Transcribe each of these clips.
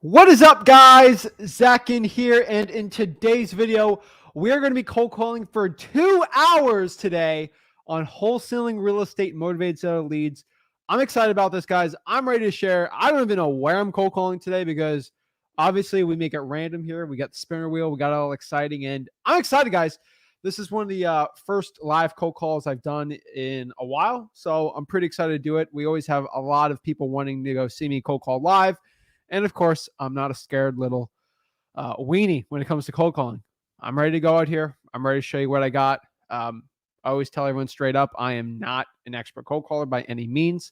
What is up, guys? Zach Ginn here, and in today's video, we're going to be cold calling for 2 hours today on wholesaling real estate motivated seller leads. I'm excited about this, guys. I'm ready to share. I don't even know where I'm cold calling today because obviously we make it random here. We got the spinner wheel. We got it all exciting, and I'm excited, guys. This is one of the first live cold calls I've done in a while, so I'm pretty excited to do it. We always have a lot of people wanting to go see me cold call live. And of course, I'm not a scared little weenie when it comes to cold calling. I'm ready to go out here. I'm ready to show you what I got. I always tell everyone straight up, I am not an expert cold caller by any means.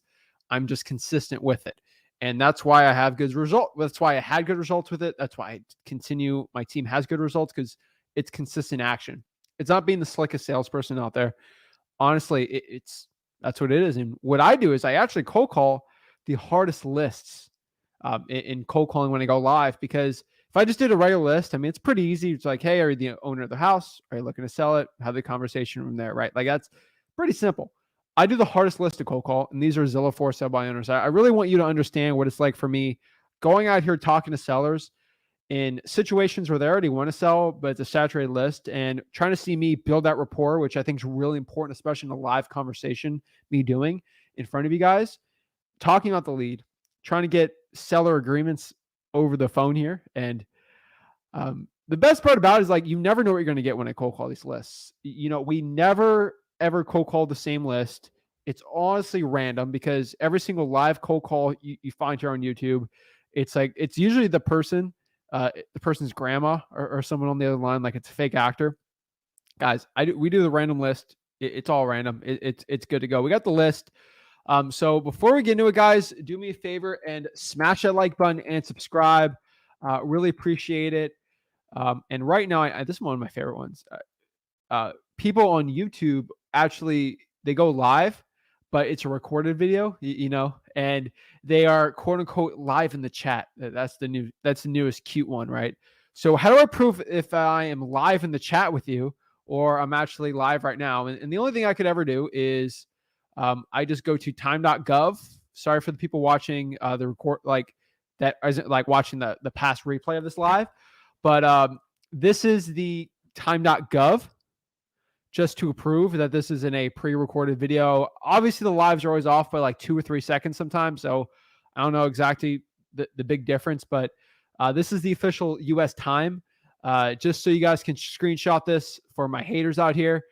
I'm just consistent with it. And that's why I have good results. That's why I had good results with it. That's why I continue. My team has good results because it's consistent action. It's not being the slickest salesperson out there. Honestly, that's what it is. And what I do is I actually cold call the hardest lists in cold calling when I go live, because if I just did a regular list, I mean, it's pretty easy. It's like, hey, are you the owner of the house? Are you looking to sell it? Have the conversation from there, right? Like, that's pretty simple. I do the hardest list to cold call, and these are Zillow for sale by owners. I really want you to understand what it's like for me going out here talking to sellers in situations where they already want to sell, but it's a saturated list, and trying to see me build that rapport, which I think is really important, especially in a live conversation, me doing in front of you guys, talking about the lead, trying to get seller agreements over the phone here. And the best part about it is, like, you never know what you're going to get when I cold call these lists. You know, we never ever cold call the same list. It's honestly random because every single live cold call you find here on YouTube, it's like, it's usually the person's grandma or someone on the other line, like it's a fake actor. Guys, we do the random list. It's all random. It's good to go. We got the list. So before we get into it, guys, do me a favor and smash that like button and subscribe. Really appreciate it. And right now, this is one of my favorite ones. People on YouTube, actually, they go live, but it's a recorded video, you know, and they are quote unquote live in the chat. That's the newest cute one, right? So how do I prove if I am live in the chat with you or I'm actually live right now? And the only thing I could ever do is I just go to time.gov. Sorry for the people watching the record, like that isn't like watching the past replay of this live, but this is the time.gov, just to prove that this is in a pre-recorded video. Obviously, the lives are always off by like 2 or 3 seconds sometimes, so I don't know exactly the big difference, but this is the official US time, just so you guys can screenshot this for my haters out here.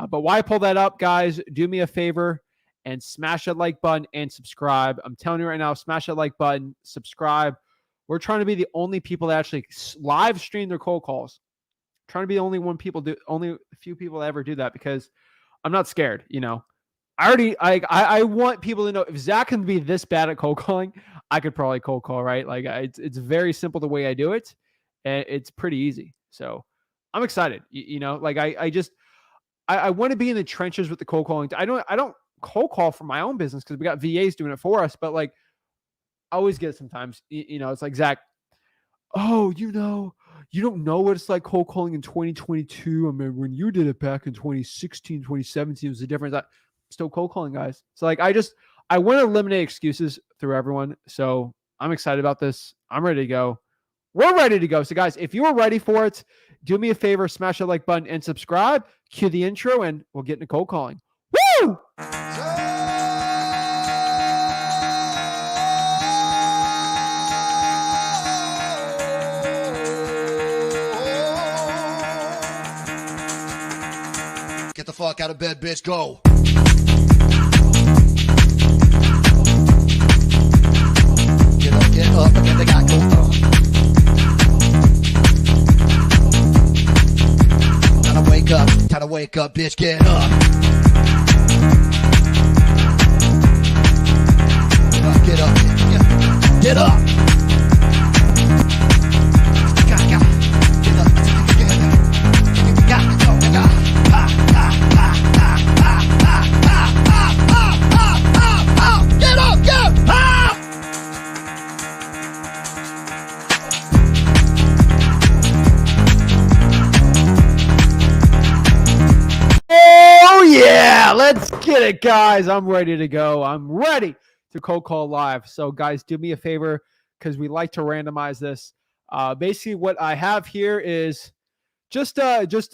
But why pull that up, guys? Do me a favor and smash that like button and subscribe. I'm telling you right now, smash that like button, subscribe. We're trying to be the only people that actually live stream their cold calls. Trying to be the only a few people that ever do that, because I'm not scared. You know, I want people to know, if Zach can be this bad at cold calling, I could probably cold call, right? Like, it's very simple the way I do it, and it's pretty easy. So I'm excited. You know, like I want to be in the trenches with the cold calling. I don't cold call for my own business because we got VAs doing it for us, but like, I always get it sometimes, you know, it's like, Zach, oh, you know, you don't know what it's like cold calling in 2022. I mean, when you did it back in 2016, 2017, it was a difference. I'm still cold calling, guys. So like, I want to eliminate excuses through everyone. So I'm excited about this. I'm ready to go. We're ready to go. So guys, if you are ready for it, do me a favor, smash that like button and subscribe, cue the intro, and we'll get into cold calling. Woo! Get the fuck out of bed, bitch. Go. Get up, and they got go. Time to wake up, bitch. Get up. Get up. Get up. Let's get it, guys. I'm ready to go. I'm ready to cold call live. So guys, do me a favor, because we like to randomize this. Basically, what I have here is just I always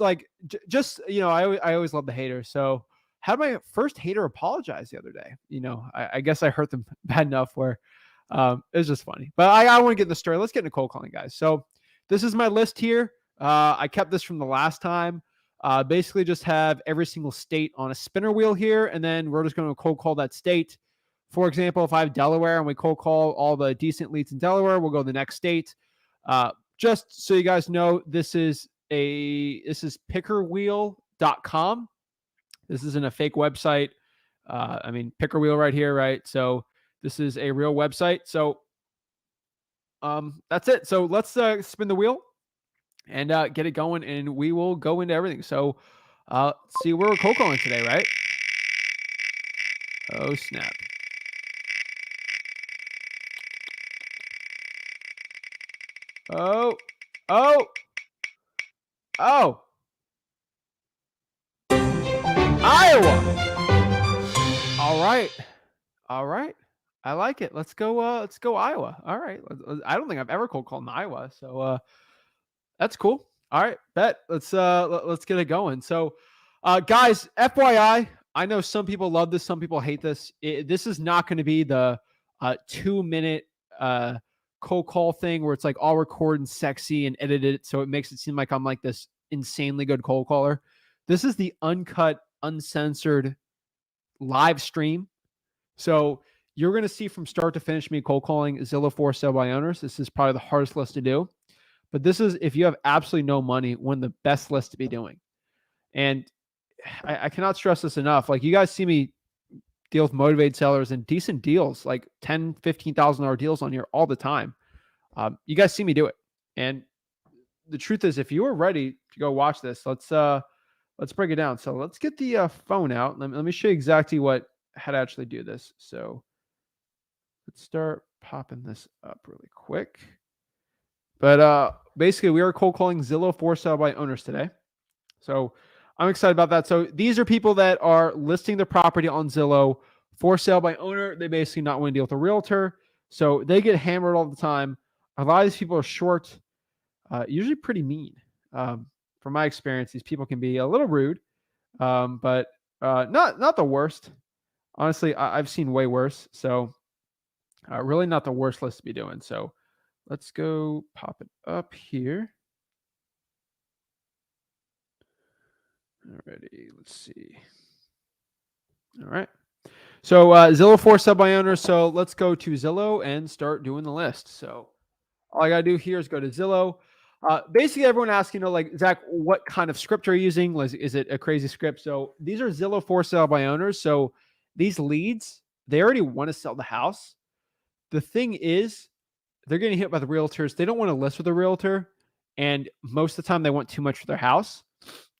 love the haters. So had my first hater apologize the other day. I guess I hurt them bad enough where it was just funny. But I want to get in the story. Let's get into cold calling, guys. So this is my list here. I kept this from the last time. Basically just have every single state on a spinner wheel here, and then we're just going to cold call that state. For example, if I have Delaware and we cold call all the decent leads in Delaware, we'll go to the next state. Just so you guys know, this is pickerwheel.com. This isn't a fake website. Picker wheel right here, right? So this is a real website. So that's it. So let's spin the wheel and get it going, and we will go into everything. So see, we're cold calling today, right? Oh, snap. Oh. Iowa. All right. I like it. Let's go Iowa. All right. I don't think I've ever cold called in Iowa. So that's cool. All right, bet. Let's get it going. So guys, FYI, I know some people love this, some people hate this. This is not going to be the 2-minute cold call thing where it's like all recorded and sexy and edited, so it makes it seem like I'm like this insanely good cold caller. This is the uncut, uncensored live stream. So you're going to see from start to finish me cold calling Zillow for sale by owners. This is probably the hardest list to do. But this is, if you have absolutely no money, one of the best lists to be doing. And I cannot stress this enough. Like, you guys see me deal with motivated sellers and decent deals, like $10,000, $15,000 deals on here all the time. You guys see me do it. And the truth is, if you are ready to go watch this, let's break it down. So let's get the phone out. Let me show you exactly how to actually do this. So let's start popping this up really quick. But basically, we are cold calling Zillow for sale by owners today. So I'm excited about that. So these are people that are listing their property on Zillow for sale by owner. They basically not want to deal with a realtor. So they get hammered all the time. A lot of these people are short, usually pretty mean. From my experience, these people can be a little rude, but not the worst. Honestly, I've seen way worse. So really not the worst list to be doing. So let's go pop it up here. Alrighty, let's see. All right. So Zillow for sale by owner. So let's go to Zillow and start doing the list. So all I got to do here is go to Zillow. Basically, everyone asks, like, Zach, what kind of script are you using? Is it a crazy script? So these are Zillow for sale by owners. So these leads, they already want to sell the house. The thing is, they're getting hit by the realtors. They don't want to list with a realtor. And most of the time, they want too much for their house.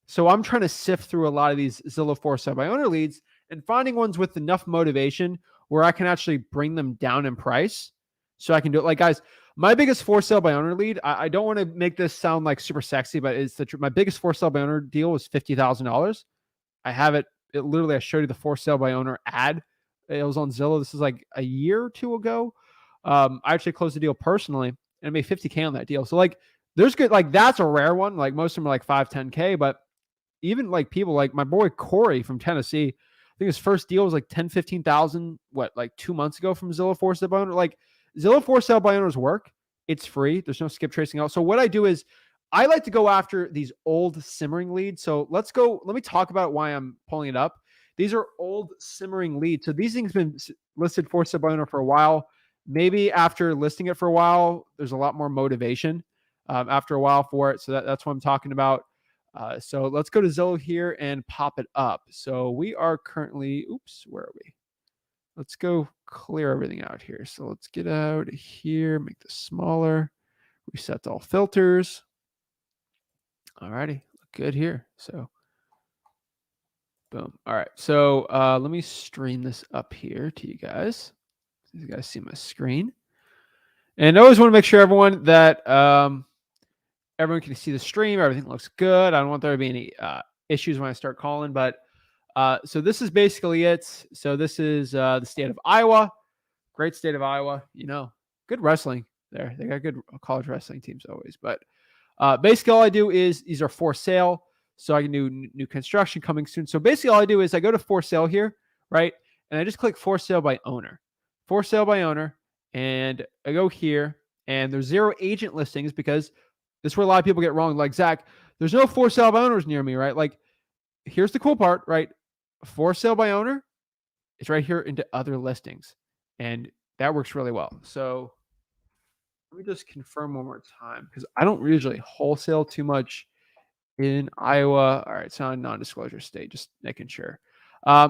So I'm trying to sift through a lot of these Zillow for sale by owner leads and finding ones with enough motivation where I can actually bring them down in price. So I can do it. Like, guys, my biggest for sale by owner lead, I don't want to make this sound like super sexy, but it's the truth. My biggest for sale by owner deal was $50,000. I have it. Literally, I showed you the for sale by owner ad. It was on Zillow. This is like a year or two ago. I actually closed the deal personally and I made $50K on that deal. So like, there's good, like, that's a rare one. Like, most of them are like 5, 10K, but even like people like my boy Corey from Tennessee, I think his first deal was like 10, 15,000, like 2 months ago from Zillow for sale by owner. Like, Zillow for sale by owners work. It's free. There's no skip tracing out. So what I do is I like to go after these old simmering leads. So let me talk about why I'm pulling it up. These are old simmering leads. So these things have been listed for sale by owner for a while. Maybe after listing it for a while, there's a lot more motivation after a while for it. So that's what I'm talking about. So let's go to Zillow here and pop it up. So we are currently, where are we? Let's go clear everything out here. So let's get out here, make this smaller, reset all filters. All righty, look good here. So boom. All right. So let me stream this up here to you guys. So you guys see my screen. And I always want to make sure everyone that everyone can see the stream. Everything looks good. I don't want there to be any issues when I start calling, but so this is basically it. So this is the state of Iowa. Great state of Iowa. Good wrestling. there. They got good college wrestling teams always. But basically all I do is these are for sale. So I can do new construction coming soon. So basically all I do is I go to for sale here, right? And I just click for sale by owner. For sale by owner. And I go here and there's 0 agent listings because this is where a lot of people get wrong. Like, Zach, there's no for sale by owners near me, right? Like, here's the cool part, right? For sale by owner, it's right here into other listings. And that works really well. So let me just confirm one more time because I don't usually wholesale too much in Iowa. All right, it's not a non-disclosure state, just making sure.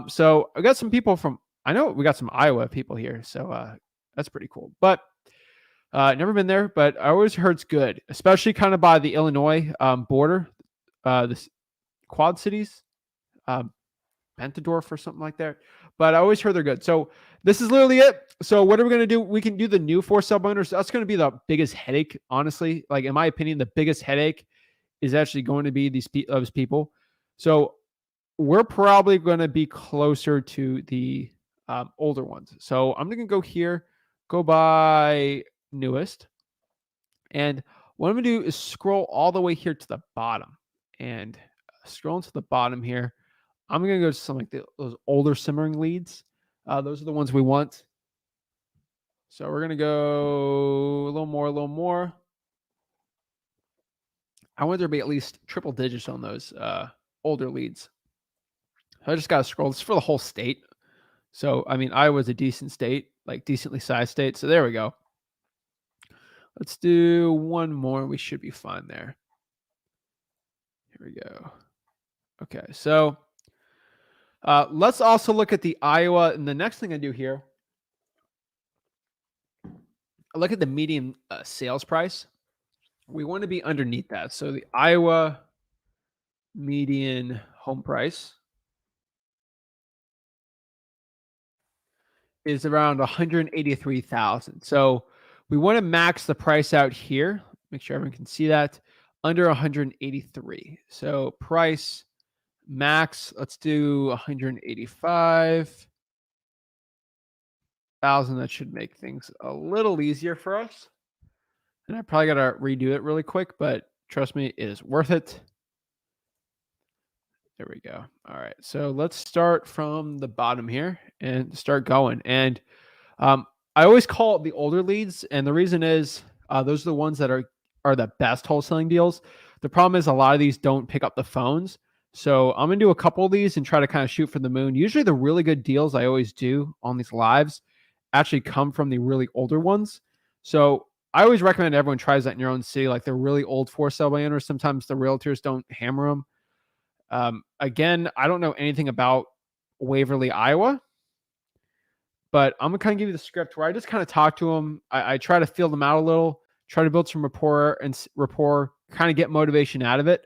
So I got some people from, I know we got some Iowa people here. So that's pretty cool. But never been there, but I always heard it's good, especially kind of by the Illinois border, this Quad Cities, Pentadorf or something like that. But I always heard they're good. So this is literally it. So what are we going to do? We can do the new for sale owners. That's going to be the biggest headache, honestly. Like, in my opinion, the biggest headache is actually going to be those people. So we're probably going to be closer to the older ones. So I'm going to go here, go by newest. And what I'm going to do is scroll all the way here to the bottom. And scrolling to the bottom here, I'm going to go to something like those older simmering leads. Those are the ones we want. So we're going to go a little more. I want there to be at least triple digits on those older leads. I just got to scroll. This is for the whole state. So, I mean, Iowa's a decent state, like decently sized state. So there we go. Let's do one more. We should be fine there. Here we go. Okay, so let's also look at the Iowa. And the next thing I do here, I look at the median sales price. We want to be underneath that. So the Iowa median home price is around 183,000. So we want to max the price out here. Make sure everyone can see that. Under 183. So price max, let's do 185,000. That should make things a little easier for us. And I probably got to redo it really quick, but trust me, it is worth it. There we go. All right. So let's start from the bottom here and start going. And I always call it the older leads. And the reason is those are the ones that are the best wholesaling deals. The problem is a lot of these don't pick up the phones. So I'm going to do a couple of these and try to kind of shoot for the moon. Usually the really good deals I always do on these lives actually come from the really older ones. So I always recommend everyone tries that in your own city. Like, they're really old for sale by owners. Sometimes the realtors don't hammer them. Again, I don't know anything about Waverly, Iowa, but I'm gonna kind of give you the script where I just kind of talk to them. I try to feel them out a little, try to build some rapport, kind of get motivation out of it,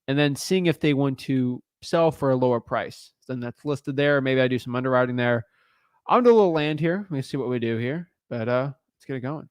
and then seeing if they want to sell for a lower price than that's listed there. Maybe I do some underwriting there. I'll do a little land here. Let me see what we do here, but let's get it going.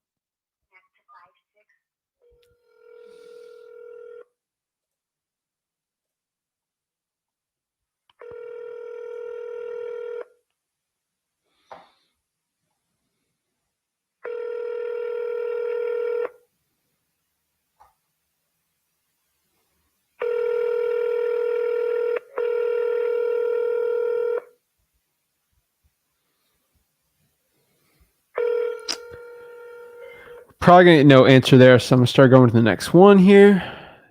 Probably gonna get no answer there, so I'm gonna start going to the next one here.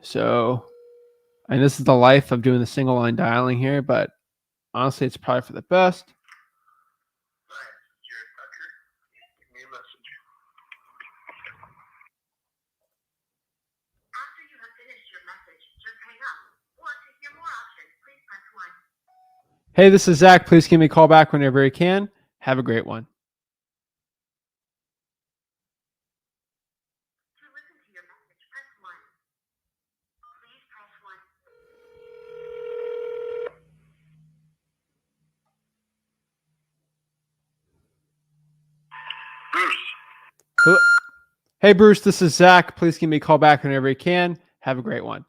So, and this is the life of doing the single line dialing here, but honestly, it's probably for the best. Hey, this is Zach. Please give me a call back whenever you can. Have a great one. Bruce. Hey, Bruce, this is Zach. Please give me a call back whenever you can. Have a great one.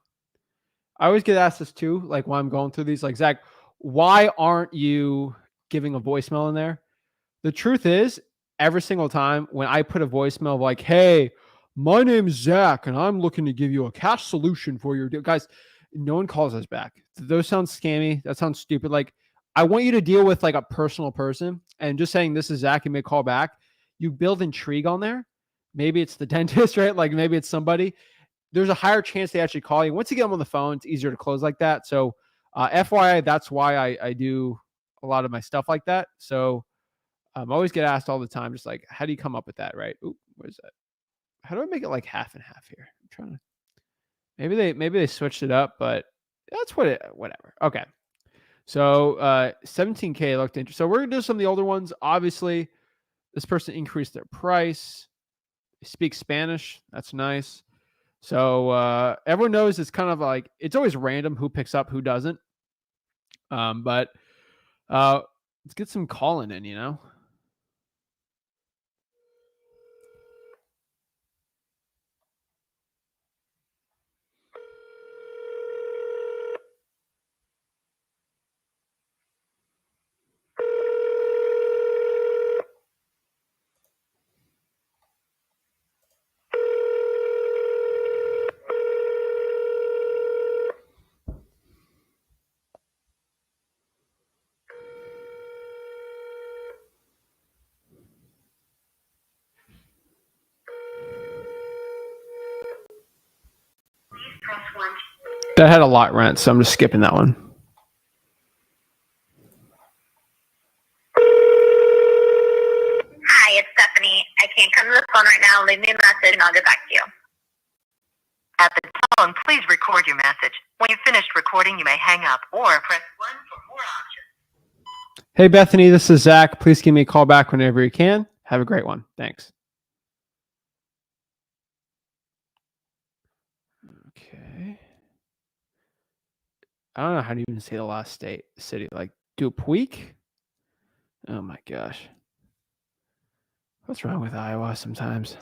I always get asked this too, like while I'm going through these, like, Zach, why aren't you giving a voicemail in there? The truth is, every single time when I put a voicemail of like, hey, My name's Zach, and I'm looking to give you a cash solution for your deal. Guys, no one calls us back. Those sound scammy. That sounds stupid. Like, I want you to deal with like a personal person, and just saying this is Zach and may call back. You build intrigue on there. Maybe it's the dentist, right? Like maybe it's somebody. There's a higher chance they actually call you. Once you get them on the phone, it's easier to close like that. So, FYI, that's why I do a lot of my stuff like that. So, I always get asked all the time, just like, how do you come up with that, right? Ooh, what is that? How do I make it like half and half here? I'm trying to. Maybe they switched it up, but that's whatever. Okay. So 17K looked interesting. So we're gonna do some of the older ones. Obviously, this person increased their price. They speak Spanish. That's nice. So everyone knows it's kind of like it's always random who picks up, who doesn't. But let's get some calling in, you know. That had a lot rent, so I'm just skipping that one. Hi, it's Stephanie. I can't come to the phone right now. Leave me a message and I'll get back to you. At the tone, please record your message. When you've finished recording, you may hang up or press 1 for more options. Hey, Bethany, this is Zach. Please give me a call back whenever you can. Have a great one. Thanks. Okay. I don't know how to even say the last city. Like Dupuque? Oh my gosh. What's wrong with Iowa sometimes?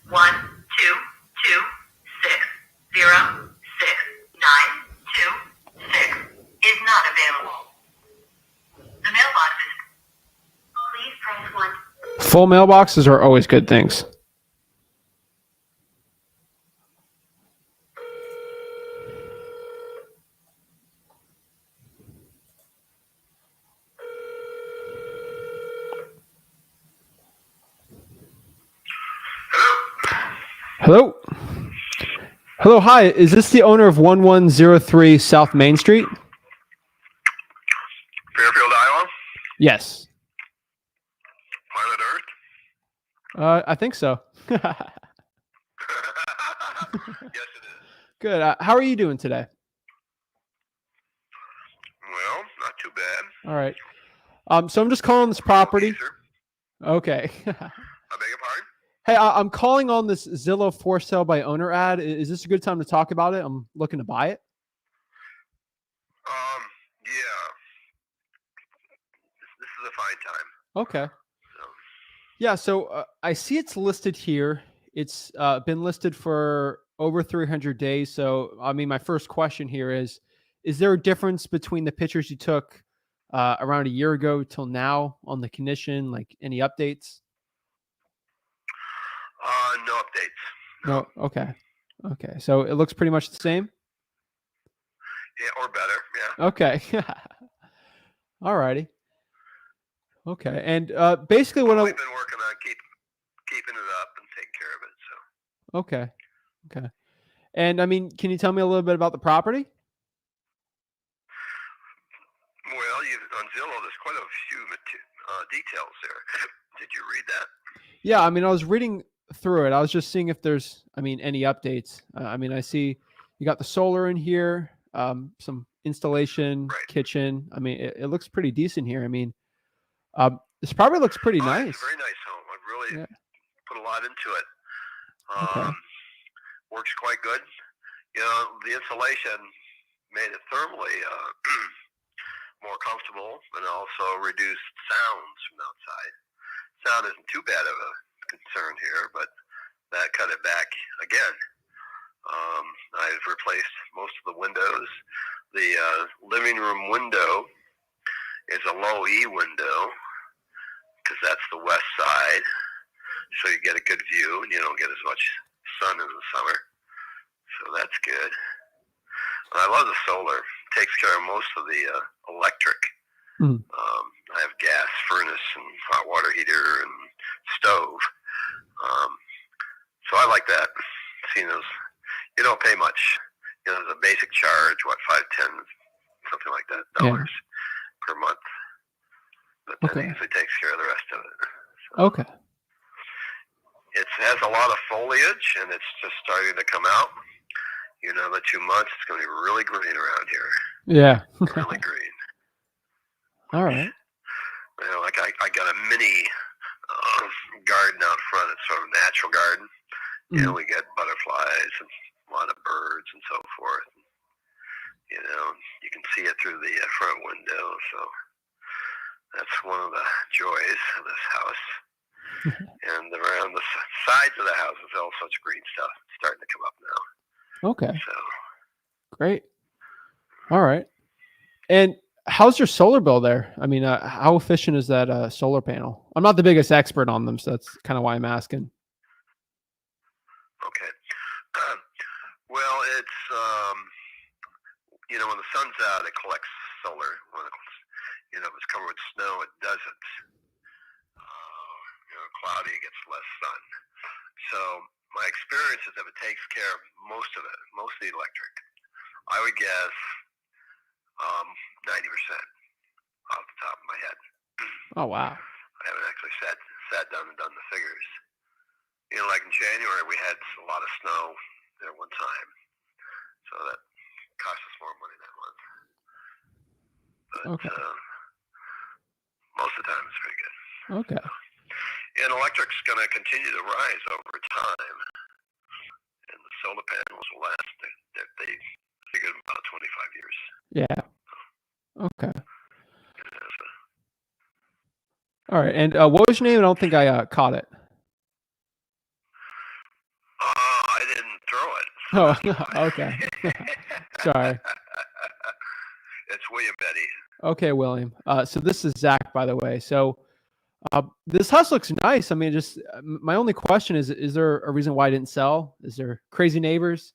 One, two, two, 6, 0, 6, 9, 2, 6 is not available. The mailbox is. Please press 1. Full mailboxes are always good things. Hello? Hello, hi. Is this the owner of 1103 South Main Street? Fairfield, Iowa? Yes. Planet Earth? I think so. Yes, it is. Good. How are you doing today? Well, not too bad. All right. So I'm just calling this property. Okay. I beg your pardon? Hey, I'm calling on this Zillow for sale by owner ad. Is this a good time to talk about it? I'm looking to buy it. Yeah. This is a fine time. Okay. Yeah, so I see it's listed here. It's been listed for over 300 days. So, I mean, my first question here is there a difference between the pictures you took around a year ago till now on the condition? Like any updates? No updates. No. Okay. Okay. So it looks pretty much the same? Yeah, or better, yeah. Okay. All righty. Okay. And basically what We've been working on keeping it up and taking care of it, so. Okay. Okay. And I mean, can you tell me a little bit about the property? Well, on Zillow, there's quite a few details there. Did you read that? Yeah, I mean, I was reading through it. I was just seeing if there's, I mean, any updates. I mean, I see you got the solar in here, some installation, Right. kitchen. I mean, it looks pretty decent here. I mean, This probably looks pretty Oh, nice. it's a very nice home. I really put a lot into it. Okay. Works quite good. You know, the insulation made it thermally more comfortable and also reduced sounds from outside. Sound isn't too bad of a concern here, but that cut it back again. I've replaced most of the windows. The living room window is a low E window because that's the west side, so you get a good view and you don't get as much sun in the summer. So that's good. I love the solar. It takes care of most of the electric. I have gas furnace and hot water heater and stove. So I like that. Seeing those, you don't pay much. You know, there's a basic charge, what, $5, $10, something like that, dollars per month. But that usually takes care of the rest of it. So Okay. it has a lot of foliage, and it's just starting to come out. You know, the 2 months, it's going to be really green around here. Yeah. Really green. All right. You know, like I got a mini garden out front. It's sort of a natural garden. You know, we get butterflies and a lot of birds and so forth. You know, you can see it through the front window. So that's one of the joys of this house. And around the sides of the house is all such green stuff. It's starting to come up now. Okay. So Great. All right. And how's your solar bill there? I mean, how efficient is that solar panel? I'm not the biggest expert on them, so that's kind of why I'm asking. okay. Well, it's you know, when the sun's out, it collects solar. When you know, if it's covered with snow, it doesn't. You know, cloudy, it gets less sun. So my experience is if it takes care of most of it, most of the electric, I would guess 90% off the top of my head. Oh, wow. I haven't actually sat down and done the figures. You know, like in January, we had a lot of snow there one time, so that cost us more money that month. But most of the time, it's pretty good. Okay. And electric's going to continue to rise over time, and the solar panels will last. They figured about 25 years. Yeah. Okay. You know, so. All right. And what was your name? I don't think I caught it. I didn't throw it. Oh, okay. Sorry. It's William Betty. Okay, William. So this is Zach, by the way. So this house looks nice. I mean, just my only question is there a reason why it didn't sell? Is there crazy neighbors,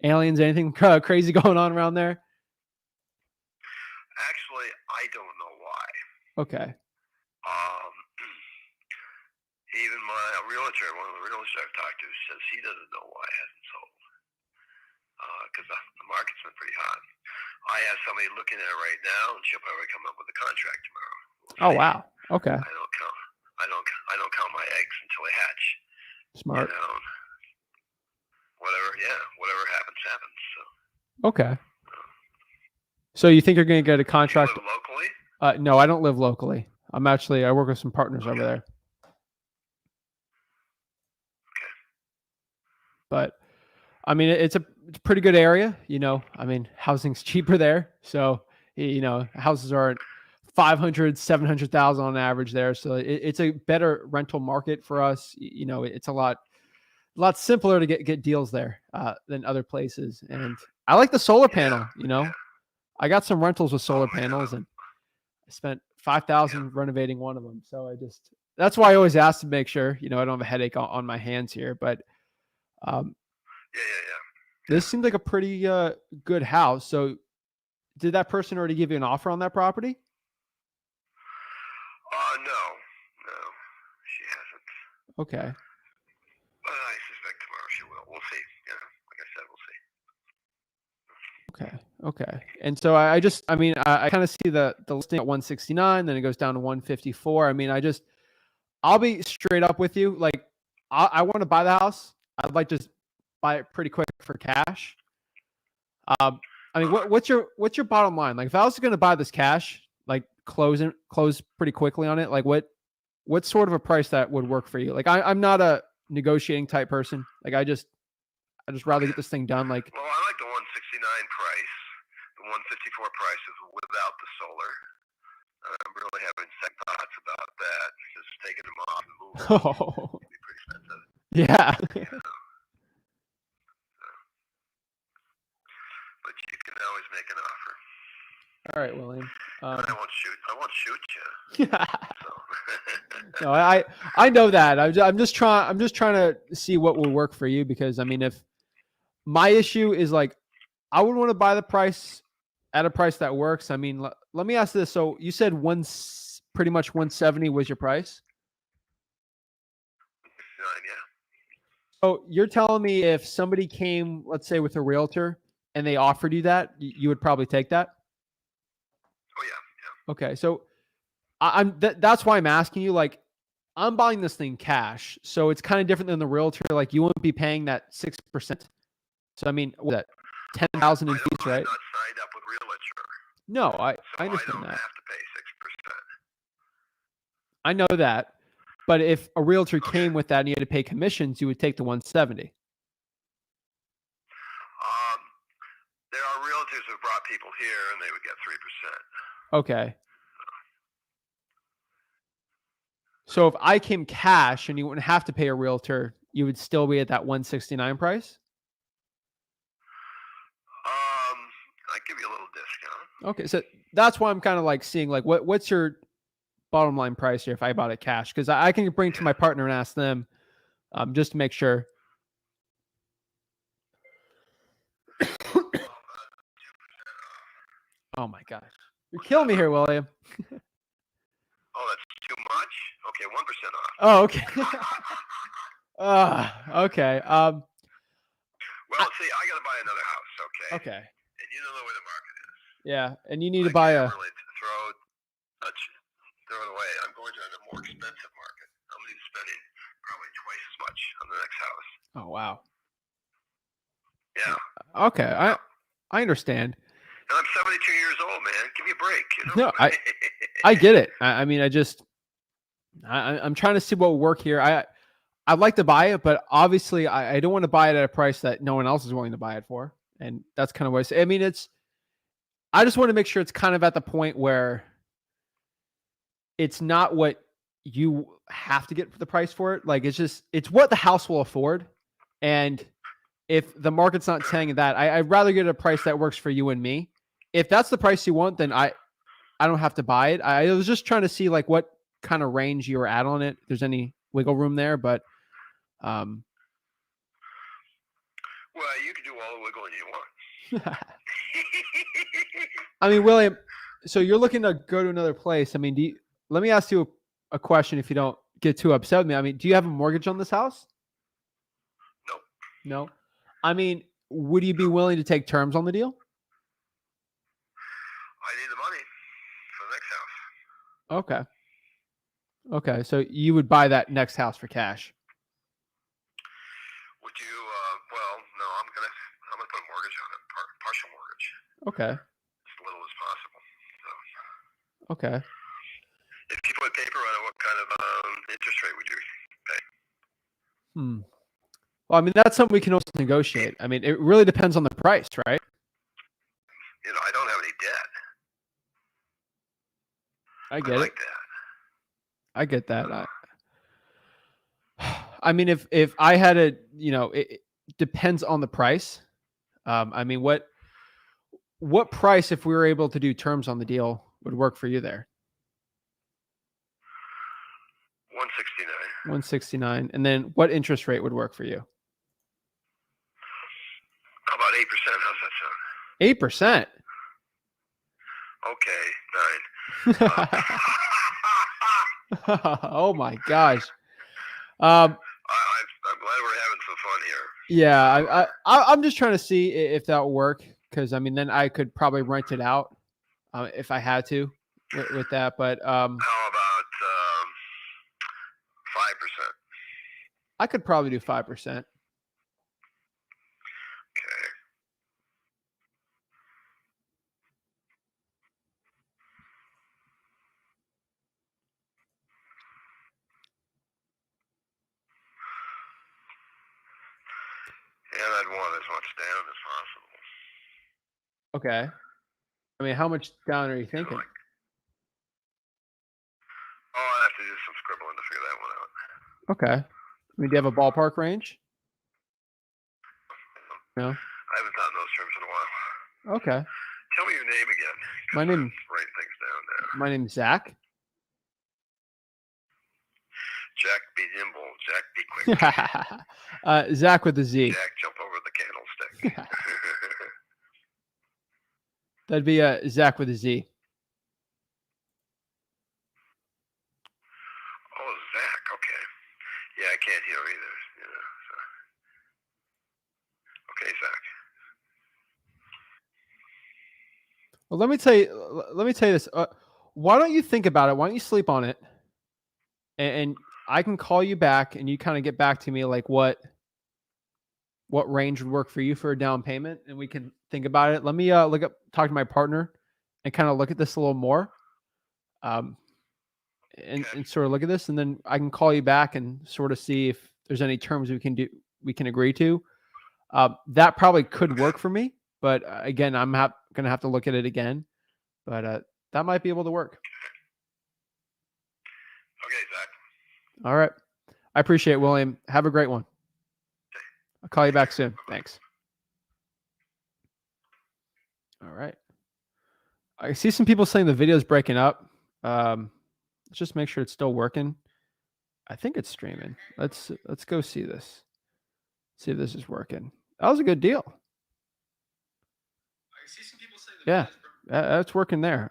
aliens, anything crazy going on around there? Actually, I don't know why. Okay. Even my realtor, one of the realtors I've talked to, says he doesn't know why it hasn't sold. Because the market's been pretty hot. I have somebody looking at it right now, and she'll probably come up with a contract tomorrow. Oh, wow. Okay. I don't count my eggs until they hatch. Smart. You know, whatever happens, happens. So. Okay. So you think you're going to get a contract? You live locally? No, I don't live locally. I work with some partners over there. Okay. But I mean, it's a pretty good area. You know, I mean, housing's cheaper there. So, you know, houses are 500, 700,000 on average there. So it's a better rental market for us. You know, it's a lot simpler to get deals there than other places. And I like the solar panel, you know, I got some rentals with solar panels and I spent $5,000 renovating one of them. So that's why I always ask to make sure, you know, I don't have a headache on my hands here, but this seems like a pretty good house. So did that person already give you an offer on that property? No, she hasn't. Okay. But I suspect tomorrow she will. We'll see. Yeah, like I said, we'll see. Okay. And so I kind of see the listing at 169, then it goes down to 154. I mean, I'll be straight up with you. Like, I want to buy the house. I'd like to just buy it pretty quick for cash. I mean, what's your bottom line? Like, if I was going to buy this cash, like close pretty quickly on it, like what what's sort of a price that would work for you? Like I'm not a negotiating type person. Like I just rather get this thing done. Like, Well, I like the 169 price. The 154 price is without the solar. I'm really having second thoughts about that. Just taking them off and moving them oh, would be pretty expensive. yeah. You know? But you can always make an offer. All right, William. I won't shoot you. So. No, I know that. I'm just trying to see what will work for you, because I mean, if my issue is like, I would want to buy the price at a price that works. I mean, let me ask this. So you said pretty much 170 was your price. Yeah. So you're telling me if somebody came, let's say with a realtor, and they offered you that, you would probably take that? Oh yeah. Okay, so that's why I'm asking you. Like, I'm buying this thing cash, so it's kind of different than the realtor. Like, you won't be paying that 6%. So I mean, what is that 10,000 in fees, right? I'm not signed up with realtor. No, I So understand I don't that. have to pay 6%. I know that, but if a realtor came with that and you had to pay commissions, you would take the 170. There are realtors who brought people here, and they would get 3%. Okay. So if I came cash and you wouldn't have to pay a realtor, you would still be at that 169 price? I give you a little discount. Okay, so that's why I'm kind of like seeing like what's your bottom line price here if I bought it cash, because I can bring it to my partner and ask them just to make sure. Oh my gosh, you're killing me here, William. Oh, that's too much? Okay, 1% off. Oh, okay. Okay. Well, see, I got to buy another house, okay? Okay. And you don't know where the market is. Yeah, and you need to buy a. I can't really throw it away. I'm going to a more expensive market. I'm going to be spending probably twice as much on the next house. Oh wow. Yeah. Okay, I understand. And I'm 72 years old, man. Give me a break. You know? No, I get it. I mean, I'm trying to see what will work here. I'd like to buy it, but obviously I don't want to buy it at a price that no one else is willing to buy it for. And that's kind of what I say. I mean, I just want to make sure it's kind of at the point where it's not what you have to get for the price for it. Like, it's what the house will afford. And if the market's not saying that, I'd rather get a price that works for you and me. If that's the price you want, then I don't have to buy it. I was just trying to see like what kind of range you were at on it. If there's any wiggle room there, but well, you can do all the wiggling you want. I mean, William, so you're looking to go to another place. I mean, let me ask you a question if you don't get too upset with me. I mean, do you have a mortgage on this house? Nope. No. I mean, would you be willing to take terms on the deal? I need the money for the next house. Okay. Okay. So you would buy that next house for cash? Would you? Well, no. I'm gonna put a mortgage on it, partial mortgage. Okay. As little as possible. So. Okay. If you put paper on it, what kind of interest rate would you pay? Well, I mean, that's something we can also negotiate. I mean, it really depends on the price, right? You know, I don't have any debt. I get it. Like that. I get that. I mean, if I had a, it depends on the price. I mean, what price, if we were able to do terms on the deal, would work for you there? 169. 169. And then what interest rate would work for you? How about 8%? How's that sound? 8%? Okay, 9. Oh my gosh. I'm glad we're having some fun here. Yeah, I'm just trying to see if that will work, because I mean, then I could probably rent it out if I had to with that. But how about 5%? I could probably do 5%. Okay. And I'd want as much down as possible. Okay. I mean, how much down are you thinking? I'll have to do some scribbling to figure that one out. Okay. I mean, do you have a ballpark range? No. I haven't thought in those terms in a while. Okay. Tell me your name again. My name. Write things down now. My name's Zach. Jack be nimble. Jack be quick. Zach with a Z. Jack jump over the candlestick. That'd be Zach with a Z. Oh, Zach. Okay. Yeah, I can't hear either. You know, so. Okay, Zach. Well, let me tell you this. Why don't you think about it? Why don't you sleep on it? And I can call you back and you kind of get back to me like what range would work for you for a down payment, and we can think about it. Let me talk to my partner and kind of look at this a little more. And sort of look at this, and then I can call you back and sort of see if there's any terms we can agree to. That probably could work for me, but again, I'm gonna have to look at it again. But that might be able to work. Okay, Zach. All right, I appreciate it, William. Have a great one. I'll call you back soon. Thanks. All right. I see some people saying the video's breaking up. Let's just make sure it's still working. I think it's streaming. Let's go see this. See if this is working. That was a good deal. I see some people saying that's working there.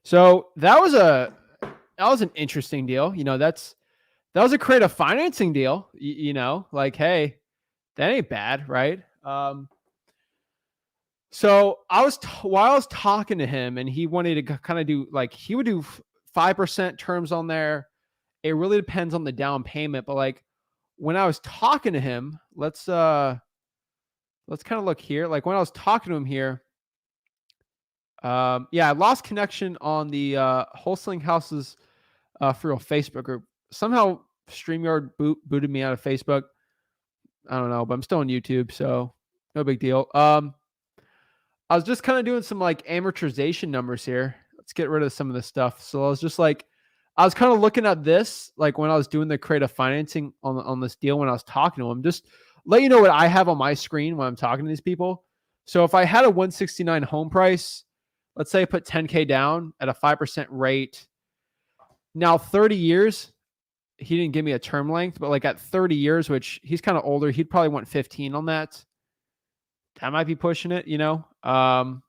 So that was an interesting deal. You know, that was a creative financing deal. You know, like, hey, that ain't bad, right? So while I was talking to him, and he wanted to kind of do like, he would do 5% terms on there. It really depends on the down payment, but like when I was talking to him, let's kind of look here. Like when I was talking to him here, I lost connection on the Wholesaling Houses for Real Facebook group. Somehow StreamYard booted me out of Facebook. I don't know, but I'm still on YouTube, so no big deal. I was just kind of doing some like amortization numbers here. Let's get rid of some of this stuff. So I was kind of looking at this, like when I was doing the creative financing on this deal, when I was talking to him, just let you know what I have on my screen when I'm talking to these people. So if I had a 169 home price, let's say I put 10K down at a 5% rate. Now 30 years, he didn't give me a term length, but like at 30 years, which he's kind of older, he'd probably want 15 on that. That might be pushing it, you know. Now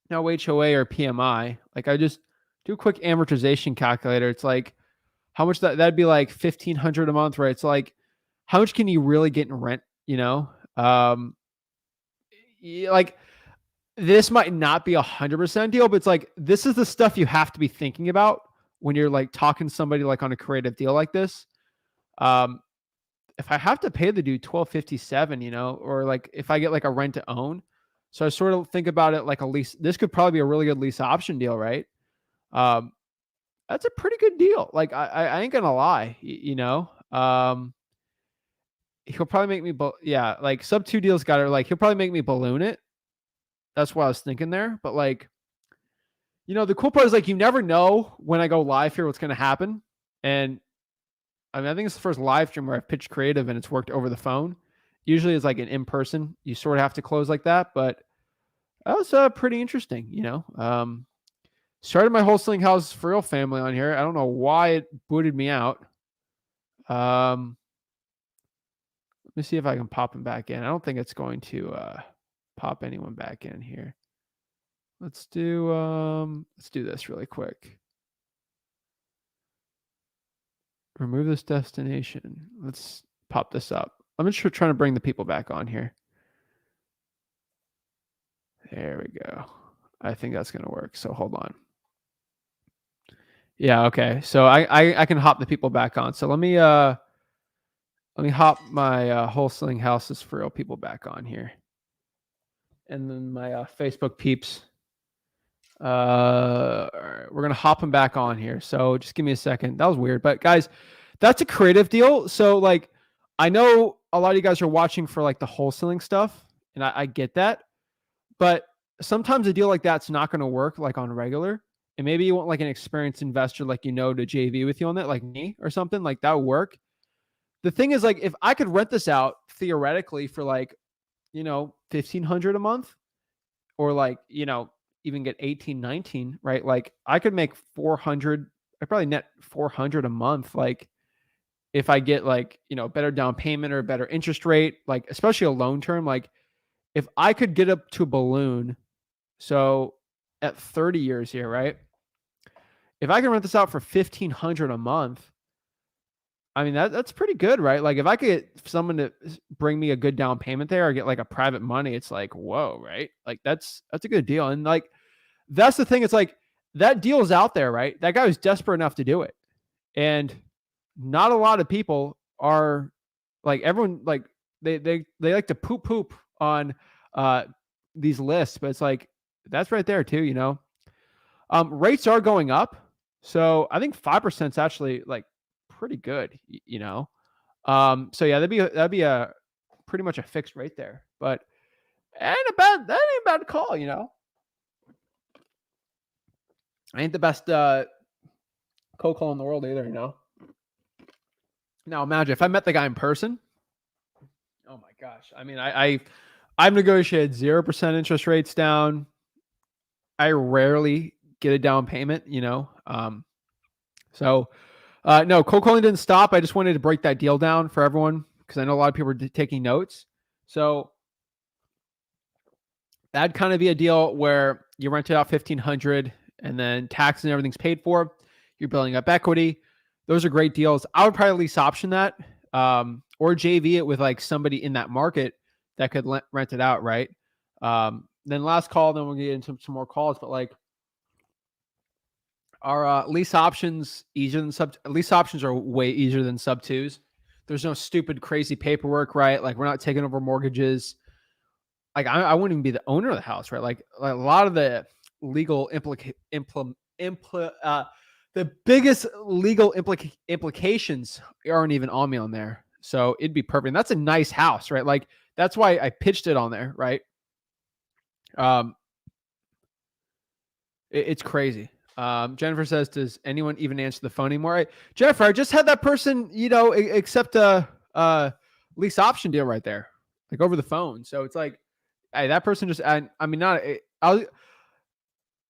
HOA or PMI, like I just do a quick amortization calculator. It's like how much that'd be like $1,500 a month, right? It's like how much can you really get in rent, you know? Like this might not be 100% deal, but it's like this is the stuff you have to be thinking about when you're like talking to somebody like on a creative deal like this. If I have to pay the dude $1,257, you know, or like if I get like a rent to own, so I sort of think about it like a lease. This could probably be a really good lease option deal, right? That's a pretty good deal. Like I ain't gonna lie, you know. He'll probably make me, like sub 2 deals got it. Like he'll probably make me balloon it. That's what I was thinking there. But like, you know, the cool part is like you never know when I go live here what's gonna happen. And I mean, I think it's the first live stream where I've pitched creative and it's worked over the phone. Usually it's like an in-person. You sort of have to close like that, but that was pretty interesting, you know. Started my Wholesaling House for Real family on here. I don't know why it booted me out. Let me see if I can pop him back in. I don't think it's going to pop anyone back in here. Let's do this really quick. Remove this destination. Let's pop this up. I'm just trying to bring the people back on here. There we go. I think that's going to work. So hold on. Yeah. Okay. So I can hop the people back on. So let me hop my Wholesaling Houses for Real people back on here. And then my Facebook peeps. All right, we're going to hop them back on here. So just give me a second. That was weird, but guys, that's a creative deal. So like, I know a lot of you guys are watching for like the wholesaling stuff, and I get that, but sometimes a deal like that's not going to work like on regular. And maybe you want like an experienced investor, like, to JV with you on that, like me or something like that would work. The thing is, like, if I could rent this out theoretically for like, $1,500 a month, or like, even get 18, 19, right? Like I could make 400, I probably net 400 a month. Like if I get like, better down payment or a better interest rate, like especially a loan term, like if I could get up to a balloon, so at 30 years here, right? If I can rent this out for 1,500 a month, I mean, that's pretty good, right? Like if I could get someone to bring me a good down payment there, or get like a private money, it's like, whoa, right? Like that's a good deal. And like, that's the thing. It's like that deal is out there, right? That guy was desperate enough to do it. And not a lot of people are like, everyone, like they like to poop on these lists, but it's like, that's right there too, rates are going up. So I think 5% is actually like pretty good, so yeah, that'd be a pretty much a fixed rate there, but that ain't a bad call, I ain't the best cold call in the world either, Now imagine if I met the guy in person. Oh my gosh. I mean, I've negotiated 0% interest rates down. I rarely get a down payment, so no, cold calling didn't stop. I just wanted to break that deal down for everyone because I know a lot of people are taking notes. So that'd kind of be a deal where you rent it out 1,500 and then tax and everything's paid for. You're building up equity. Those are great deals. I would probably lease option that, or JV it with like somebody in that market that could rent it out, right? Then last call, then we'll get into some more calls, but like our lease options lease options are way easier than sub twos. There's no stupid crazy paperwork, right? Like we're not taking over mortgages. Like I wouldn't even be the owner of the house, right? Like a lot of the legal the biggest legal implications aren't even on me on there. So it'd be perfect. And that's a nice house, right? Like that's why I pitched it on there, right? It's crazy. Jennifer says, does anyone even answer the phone anymore? Jennifer, I just had that person, accept a lease option deal right there, like over the phone. So it's like, hey, that person just, I mean, not,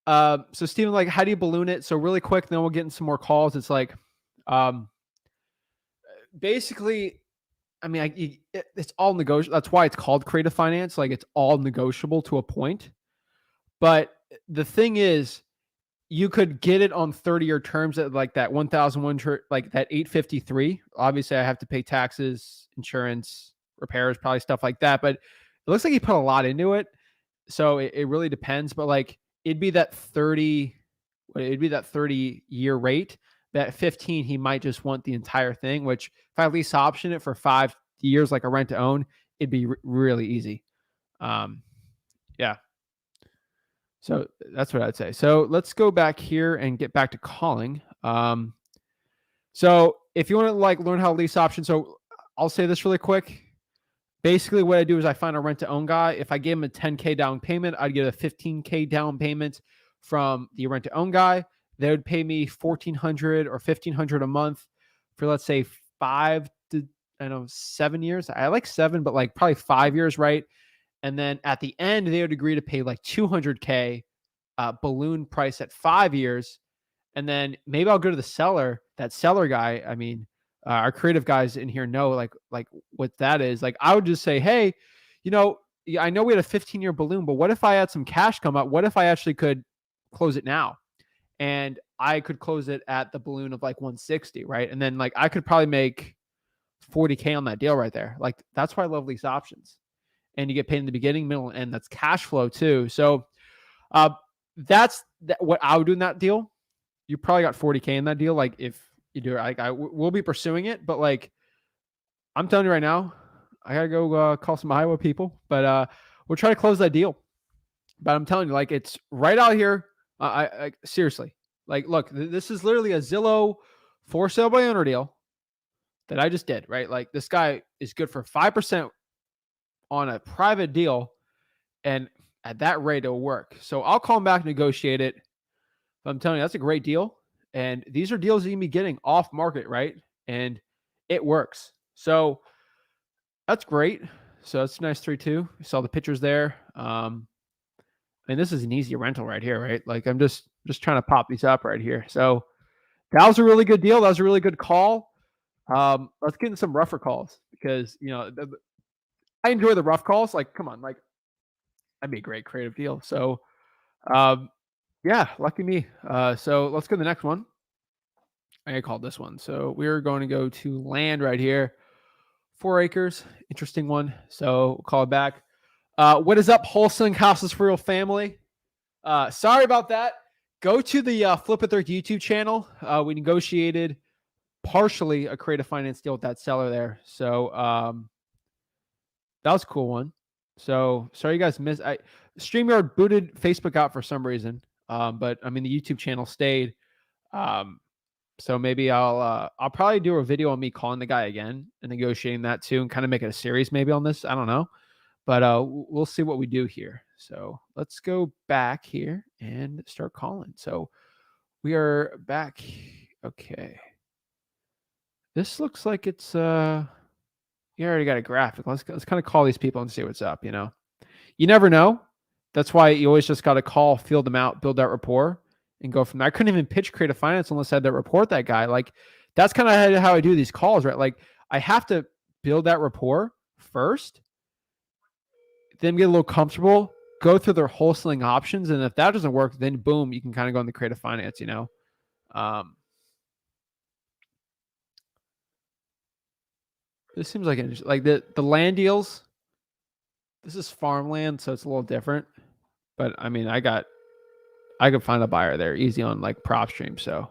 so Steven, like, how do you balloon it? So really quick, then we'll get in some more calls. It's like, basically, I mean, it's all negotiable. That's why it's called creative finance. Like it's all negotiable to a point. But the thing is, you could get it on 30-year terms at like that 1,001, like that 853. Obviously, I have to pay taxes, insurance, repairs, probably stuff like that. But it looks like he put a lot into it, so it really depends. But like it'd be that 30-year rate. That 15, he might just want the entire thing. Which if I lease option it for 5 years, like a rent to own, it'd be really easy. Yeah. So that's what I'd say. So let's go back here and get back to calling. So if you want to like learn how to lease options, so I'll say this really quick. Basically what I do is I find a rent to own guy. If I gave him a 10K down payment, I'd get a 15K down payment from the rent to own guy. They would pay me $1,400 or $1,500 a month for, let's say 5 to 7 years. I like 7, but like probably 5 years, right? And then at the end, they would agree to pay like $200K balloon price at 5 years. And then maybe I'll go to the seller, that seller guy. I mean, our creative guys in here know like what that is. Like I would just say, hey, I know we had a 15-year balloon, but what if I had some cash come up? What if I actually could close it now? And I could close it at the balloon of like 160, right? And then like I could probably make 40K on that deal right there. Like that's why I love lease options. And you get paid in the beginning, middle, and end. That's cash flow too. So that's what I would do in that deal. You probably got 40K in that deal. Like if you do it, we'll be pursuing it. But like I'm telling you right now, I gotta go call some Iowa people. But we'll try to close that deal. But I'm telling you, like it's right out here. I seriously, like, look, this is literally a Zillow for sale by owner deal. that I just did, right? Like this guy is good for 5% on a private deal, and at that rate it'll work. So I'll call him back, negotiate it. But I'm telling you, that's a great deal. And these are deals that you can be getting off market, right? And it works. So that's great. So that's a nice 3-2. You saw the pictures there. And this is an easy rental right here, right? Like I'm just trying to pop these up right here. So that was a really good deal. That was a really good call. Let's get into some rougher calls because, you know, I enjoy the rough calls. Like, come on, like that'd be a great creative deal. So, yeah, lucky me. So let's go to the next one. I called this one. So we're going to go to land right here. 4 acres. Interesting one. So we'll call it back. What is up, wholesaling houses for real family? Sorry about that. Go to the Flip It 30 YouTube channel. We negotiated partially a creative finance deal with that seller there. So that was a cool one. So sorry you guys missed. StreamYard booted Facebook out for some reason. But I mean the YouTube channel stayed. So maybe I'll probably do a video on me calling the guy again and negotiating that too, and kind of make it a series maybe on this. I don't know, but we'll see what we do here. So let's go back here and start calling. So we are back. Okay. This looks like it's you already got a graphic. Let's kind of call these people and see what's up. You know, you never know. That's why you always just got to call, feel them out, build that rapport, and go from there. I couldn't even pitch creative finance unless I had to report that guy. Like that's kind of how I do these calls, right? Like I have to build that rapport first, then get a little comfortable, go through their wholesaling options. And if that doesn't work, then boom, you can kind of go in the creative finance, you know? This seems like the land deals. This is farmland, so it's a little different. But I mean, I could find a buyer there easy on like PropStream. So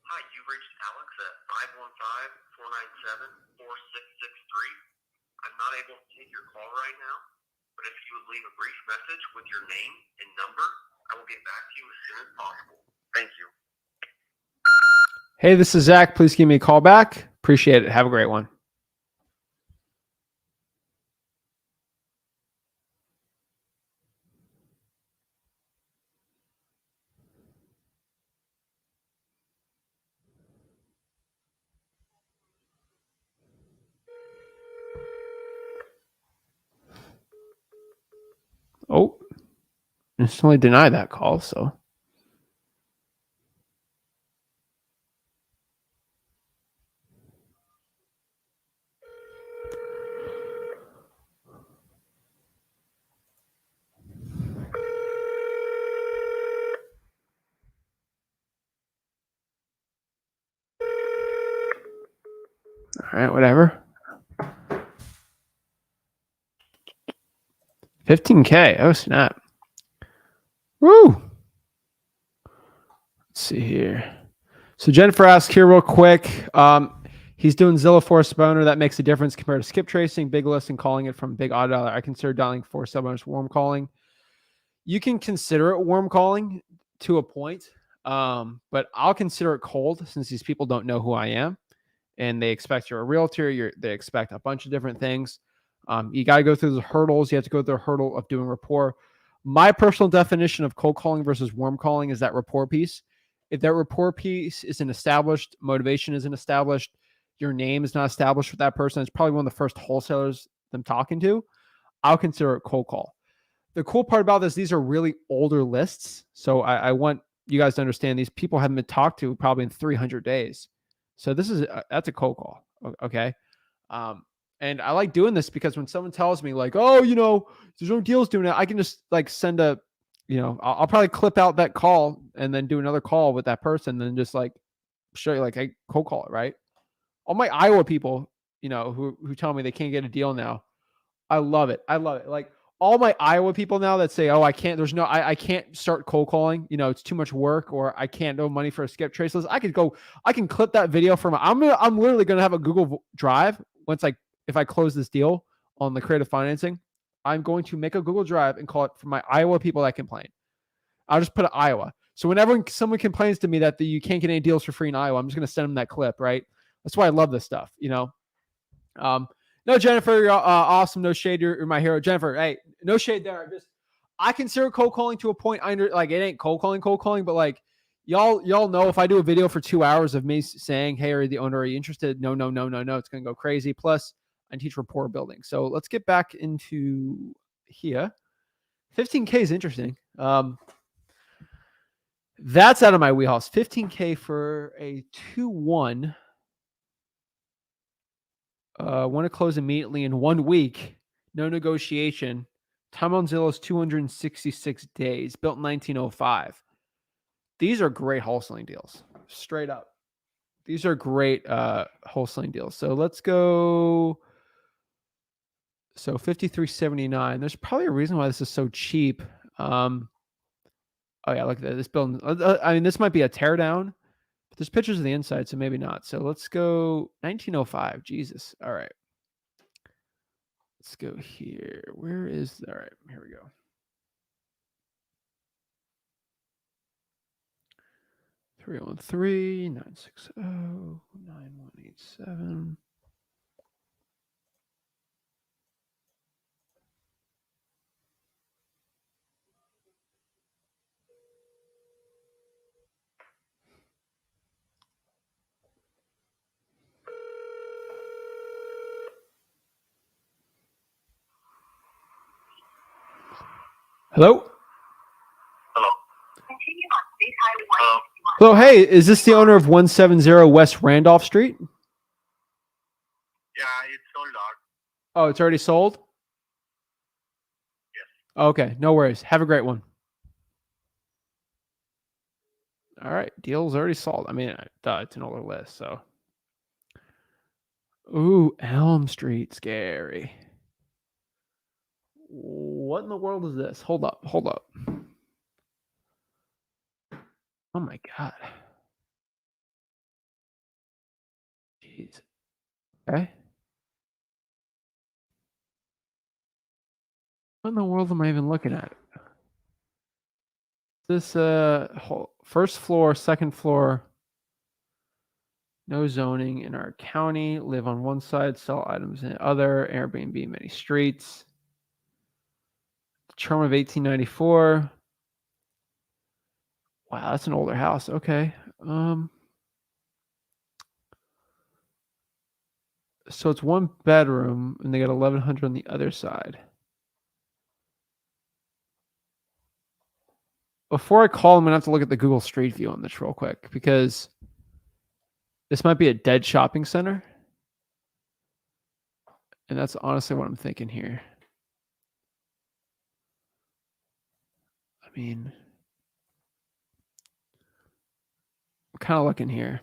Hi, you've reached Alex at 515-497-4663. I'm not able to take your call right now, but if you would leave a brief message with your name and number, I will get back to you as soon as possible. Thank you. hey, this is Zach. Please give me a call back. Appreciate it. Have a great one. Oh, instantly deny that call. So. All right, whatever. 15K. Oh, snap. Woo. Let's see here. So Jennifer asked here real quick. He's doing Zillow for a sub-owner. That makes a difference compared to skip tracing, big list, and calling it from big auto dollar. I consider dialing for sub-owners warm calling. You can consider it warm calling to a point, but I'll consider it cold since these people don't know who I am. And they expect you're a realtor. They expect a bunch of different things. You got to go through the hurdles. You have to go through the hurdle of doing rapport. My personal definition of cold calling versus warm calling is that rapport piece. If that rapport piece isn't established, motivation isn't established, your name is not established with that person, it's probably one of the first wholesalers I'm talking to, I'll consider it cold call. The cool part about this, these are really older lists. So I want you guys to understand these people haven't been talked to probably in 300 days. So that's a cold call. Okay. And I like doing this because when someone tells me like, oh, you know, there's no deals doing it, I can just like send a, you know, I'll probably clip out that call and then do another call with that person and then just like show you like, hey, cold call it, right? All my Iowa people, you know, who tell me they can't get a deal now. I love it. I love it. Like all my Iowa people now that say, oh, I can't start cold calling. You know, it's too much work or I can't no money for a skip trace list. I can clip that video from, I'm literally going to have a Google Drive once if I close this deal on the creative financing, I'm going to make a Google Drive and call it for my Iowa people that complain. I'll just put it Iowa. So whenever someone complains to me that you can't get any deals for free in Iowa, I'm just going to send them that clip, right? That's why I love this stuff, you know? No, Jennifer, you're awesome. No shade. You're my hero. Jennifer, hey, no shade there. I consider cold calling to a point. Like, it ain't cold calling, but like, y'all know if I do a video for 2 hours of me saying, hey, are you the owner? Are you interested? No. It's going to go crazy. Plus, I teach rapport building. So let's get back into here. 15K is interesting. That's out of my wheelhouse. 15K for a 2-1. Want to close immediately in 1 week. No negotiation. Time on Zillow is 266 days. Built in 1905. These are great wholesaling deals. Straight up. These are great wholesaling deals. So let's go. So 53.79. There's probably a reason why this is so cheap. Oh yeah, look at that. This building. I mean, this might be a teardown. But there's pictures of the inside, so maybe not. So let's go 1905. Jesus. All right. Let's go here. Where is... All right, here we go. Three 313-960-9187. Hello? Hello. Hello. Hello, hey, is this the owner of 170 West Randolph Street? Yeah, it's sold out. Oh, it's already sold? Yes. Okay, no worries. Have a great one. All right, deal's already sold. I mean, it's an older list, so. Ooh, Elm Street, scary. What in the world is this? Hold up. Oh my God. Jeez. Okay. What in the world am I even looking at? This first floor, second floor, no zoning in our county, live on one side, sell items in the other, Airbnb, many streets. Term of 1894. Wow, that's an older house. Okay. So it's 1 bedroom and they got 1,100 on the other side. Before I call, I'm going to have to look at the Google Street View on this real quick because this might be a dead shopping center. And that's honestly what I'm thinking here. I mean, I'm kind of looking here.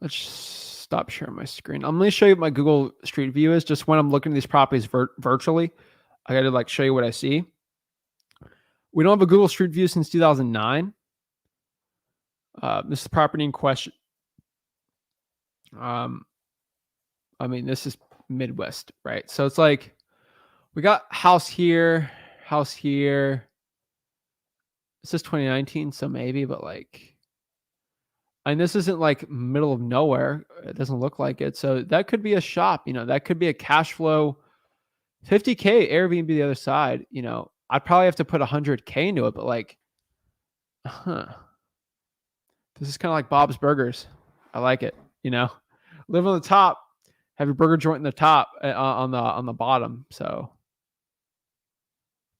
Let's stop sharing my screen. I'm going to show you what my Google Street View is just when I'm looking at these properties virtually. I got to like show you what I see. We don't have a Google Street View since 2009. This is the property in question. I mean, this is Midwest, right? So it's like we got house here. This is 2019, so maybe, but like, and this isn't like middle of nowhere. It doesn't look like it. So that could be a shop, you know, that could be a cash flow 50K Airbnb the other side, you know. I'd probably have to put 100K into it, but like, this is kind of like Bob's Burgers. I like it, you know. Live on the top, have your burger joint in the top on the bottom. So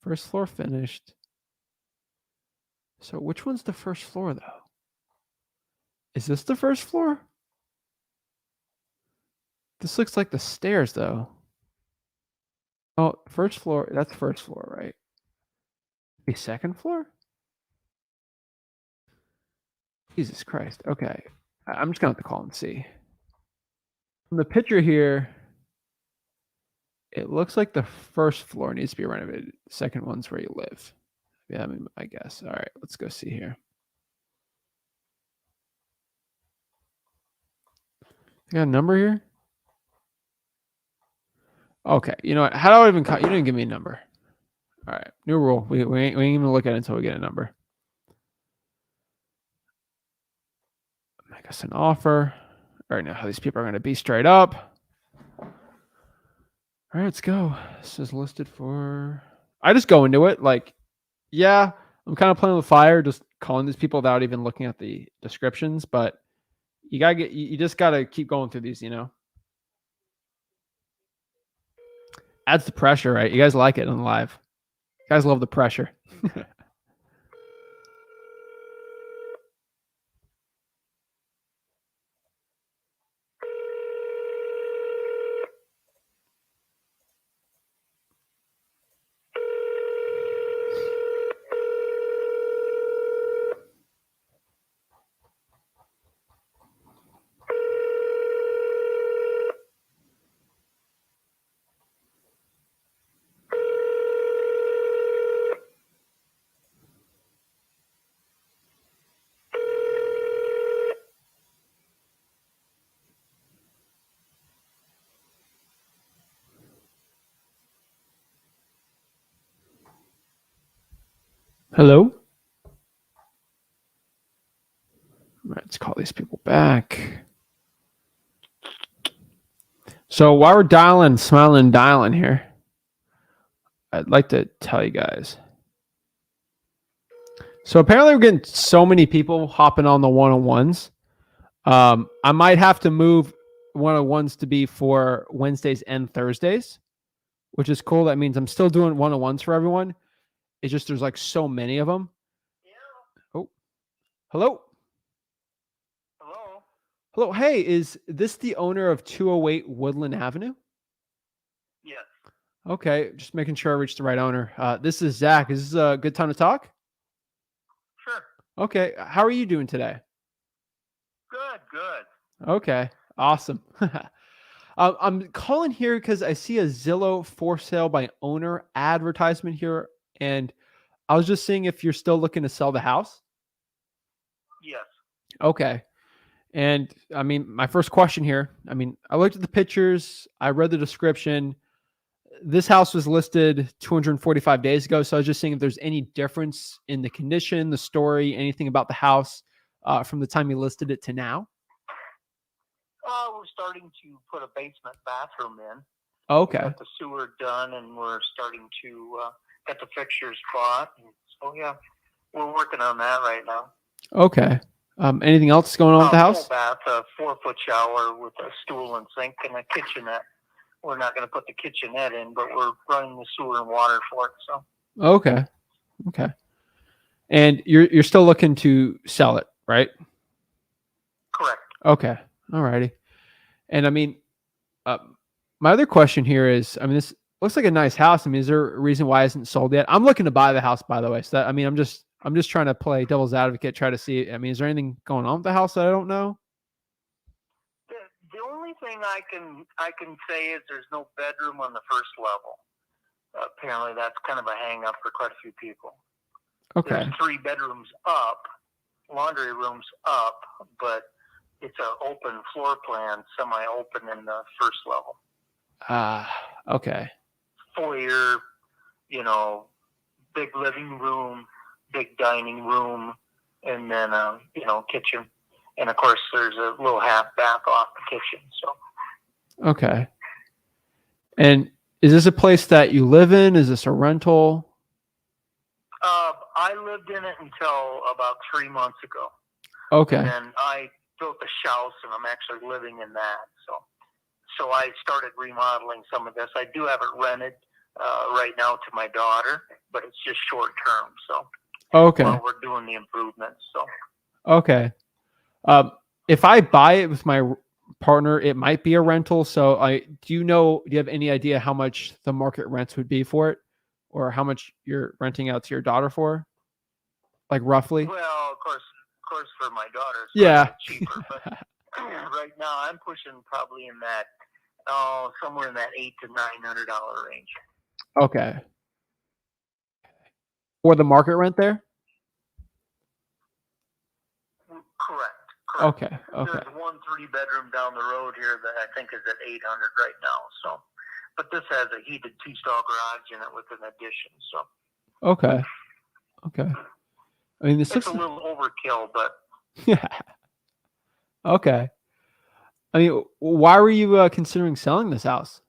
first floor finished. So which one's the first floor though? Is this the first floor? This looks like the stairs though. Oh, first floor. That's first floor, right? The second floor? Jesus Christ. Okay. I'm just going to have to call and see. From the picture here, it looks like the first floor needs to be renovated. The second one's where you live. Yeah, I mean, I guess. All right, let's go see here. I got a number here? Okay. You know what? How do I even? You didn't give me a number. All right. New rule. We ain't even look at it until we get a number. Make us an offer. I already know how these people are going to be straight up. All right, let's go. This is listed for. I just go into it like, yeah, I'm kind of playing with fire, just calling these people without even looking at the descriptions. But you just gotta keep going through these, Adds the pressure, right? You guys like it on live. You guys love the pressure. Hello? All right, let's call these people back. So while we're smiling, dialing here, I'd like to tell you guys. So apparently we're getting so many people hopping on the one-on-ones. I might have to move one-on-ones to be for Wednesdays and Thursdays, which is cool. That means I'm still doing one-on-ones for everyone. It's just there's like so many of them. Oh, hello. Hello? Hello. Hey, is this the owner of 208 Woodland Avenue? Yes. Okay, just making sure I reached the right owner. This is Zach. Is this a good time to talk? Sure. Okay. How are you doing today? Good. Okay. Awesome. I'm calling here because I see a Zillow for sale by owner advertisement here, and I was just seeing if you're still looking to sell the house. Yes. Okay. And I mean, my first question here, I looked at the pictures, I read the description. This house was listed 245 days ago. So I was just seeing if there's any difference in the condition, the story, anything about the house from the time you listed it to now. We're starting to put a basement bathroom in. Okay. We got the sewer done, and we're starting to get the fixtures bought. And so, yeah, we're working on that right now. Okay. Anything else going on with the house? Full bath, a 4-foot shower with a stool and sink and a kitchenette. We're not going to put the kitchenette in, but we're running the sewer and water for it. So. Okay. Okay. And you're still looking to sell it, right? Correct. Okay. All righty. And my other question here is, this looks like a nice house. Is there a reason why it isn't sold yet? I'm looking to buy the house, by the way. So that, I'm just trying to play devil's advocate, try to see. Is there anything going on with the house that I don't know? The only thing I can say is there's no bedroom on the first level. Apparently, that's kind of a hang up for quite a few people. Okay. There's 3 bedrooms up, laundry rooms up, but it's an open floor plan, semi-open in the first level. Okay. Foyer, big living room, big dining room, and then kitchen. And of course, there's a little half bath off the kitchen. So. Okay. And is this a place that you live in? Is this a rental? I lived in it until about 3 months ago. Okay. And then I built a house, and I'm actually living in that. So I started remodeling some of this. I do have it rented right now to my daughter, but it's just short term. So. Okay. While we're doing the improvements. So. Okay. If I buy it with my partner, it might be a rental. So do you have any idea how much the market rents would be for it, or how much you're renting out to your daughter for? Like roughly? Well, of course for my daughter, it's yeah, cheaper. But right now, I'm pushing probably in that somewhere in that $800 to $900 range. Okay. For the market rent there? Correct. Okay. There's one 3-bedroom down the road here that I think is at $800 right now. So, But this has a heated 2-stall garage in it with an addition, so Okay. Okay. I mean, this it's looks a little overkill, but yeah. Okay. I mean, why were you considering selling this house?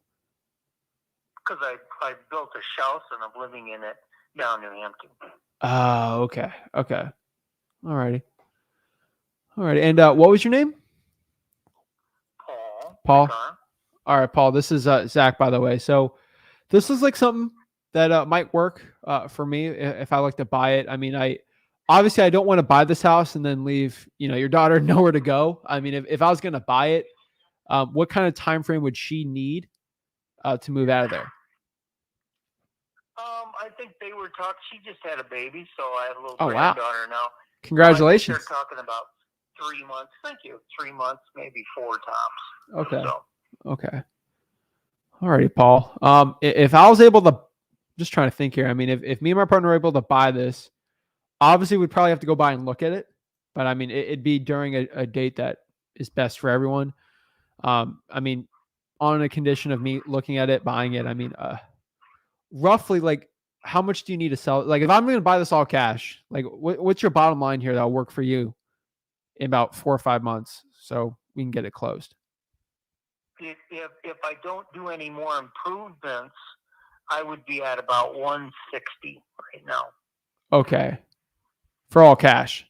because I built a house and I'm living in it down New Hampton. Oh, okay. Okay. Alrighty. Alrighty. And what was your name? Paul. Car. All right, Paul. This is Zach, by the way. So this is like something that might work for me if I like to buy it. I mean, I don't want to buy this house and then leave, your daughter nowhere to go. I mean, if I was going to buy it, what kind of time frame would she need to move out of there? I think they were talking. She just had a baby, so I have a little Oh, wow. granddaughter now. Congratulations. They're talking about 3 months. Thank you. 3 months, maybe 4 tops. Okay. So, Okay. All righty, Paul. If I was able to, just trying to think here. I mean, if me and my partner were able to buy this, obviously we'd probably have to go by and look at it. But I mean, it'd be during a date that is best for everyone. I mean, on a condition of me looking at it, buying it. I mean, roughly, like, how much do you need to sell? Like, if I'm going to buy this all cash, like, what's your bottom line here that'll work for you in about 4 or 5 months so we can get it closed? if I don't do any more improvements, I would be at about 160 right now. Okay. For all cash.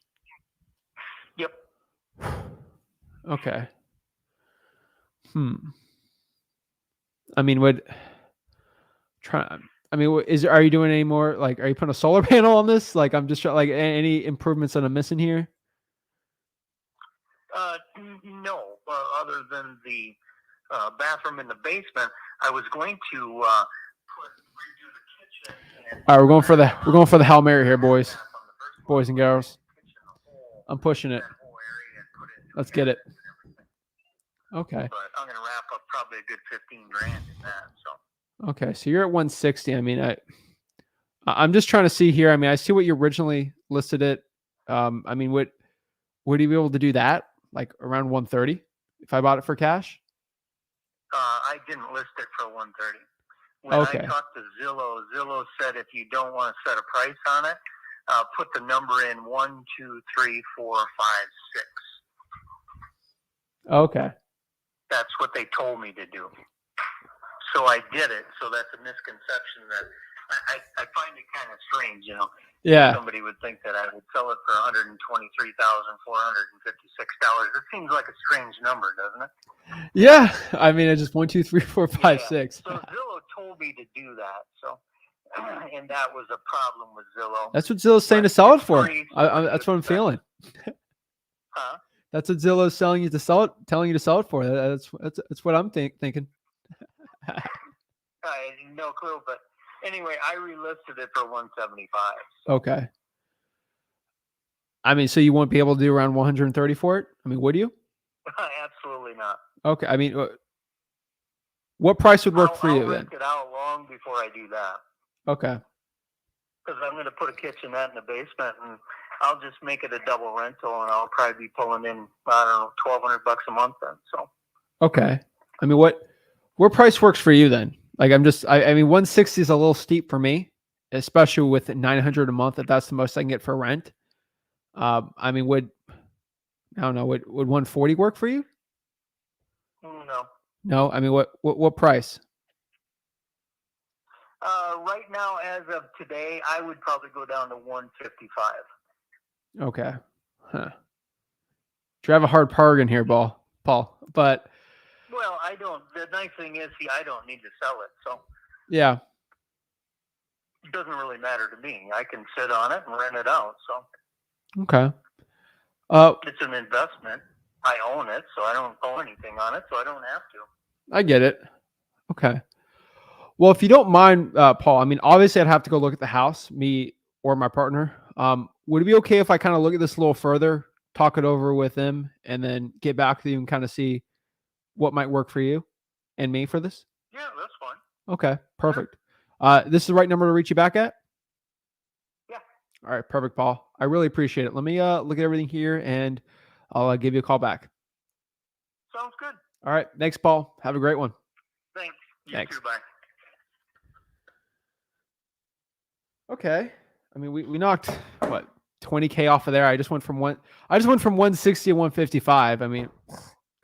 Yep. Okay. I mean, are you doing any more, like, are you putting a solar panel on this? Like, I'm just trying, like, any improvements that I'm missing here? No, other than the bathroom in the basement, I was going to redo the kitchen. All right, we're going for the Hail Mary here, boys and girls. I'm pushing it. Let's get it. Okay. But I'm going to wrap up probably a good 15 grand in that. So. Okay, so you're at 160. I mean, I'm just trying to see here. I mean, I see what you originally listed it. I mean, would you be able to do that, like, around 130 if I bought it for cash? I didn't list it for 130. When Okay. I talked to Zillow said if you don't want to set a price on it, put the number in 1, 2, 3, 4, 5, 6. Okay. That's what they told me to do. So I did it. So that's a misconception that I find it kind of strange, Yeah. Somebody would think that I would sell it for $123,456. It seems like a strange number, doesn't it? Yeah. I mean, it's just 1, 2, 3, 4, 5, 6. So Zillow told me to do that. So, and that was a problem with Zillow. That's what Zillow's saying to sell it for. Free, That's what I'm feeling. Huh? That's what Zillow's telling you to sell it for. That's what I'm thinking. I had no clue, but anyway, I relisted it for 175. Okay. I mean, so you won't be able to do around 130 for it? I mean, would you? Absolutely not. Okay. I mean, what price would work for you I'll then? rent it out long before I do that. Okay. Because I'm going to put a kitchenette in the basement, and I'll just make it a double rental, and I'll probably be pulling in, I don't know, $1,200 a month then. So. Okay. I mean, what price works for you then? Like, I mean, 160 is a little steep for me, especially with $900 a month. If that's the most I can get for rent. I mean, would 140 work for you? No. No. I mean, what price? Right now, as of today, I would probably go down to 155. Okay. Huh. Drive a hard bargain here, Paul. But well, I don't. The nice thing is, I don't need to sell it, so yeah, it doesn't really matter to me. I can sit on it and rent it out. So okay. It's an investment. I own it, so I don't owe anything on it, so I don't have to. I get it. Okay. Well, if you don't mind, Paul, I mean, obviously I'd have to go look at the house, me or my partner. Would it be okay if I kind of look at this a little further, talk it over with him, and then get back with you and kind of see what might work for you and me for this? Yeah, that's fine. Okay, perfect. This is the right number to reach you back at? Yeah. All right, perfect, Paul. I really appreciate it. Let me look at everything here, and I'll give you a call back. Sounds good. All right, thanks, Paul. Have a great one. Thanks. You Thanks. too. Bye. Okay. I mean, we knocked what 20K off of there. I just went from 160 to 155. I mean,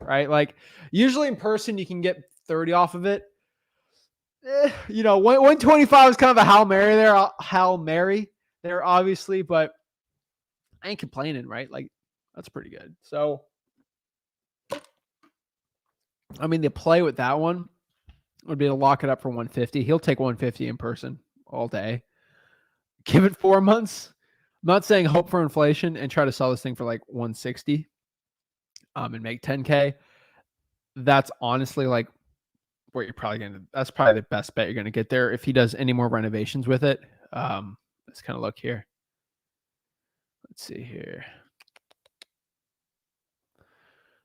right? Like usually in person you can get 30 off of it. You know, 125 is kind of a Hail Mary there, obviously, but I ain't complaining, right? Like that's pretty good. So, I mean, the play with that one would be to lock it up for 150. He'll take 150 in person all day. Give it 4 months. I'm not saying hope for inflation and try to sell this thing for like 160 and make 10K. That's honestly like where you're probably going to, that's probably the best bet you're going to get there. If he does any more renovations with it, let's kind of look here. Let's see here.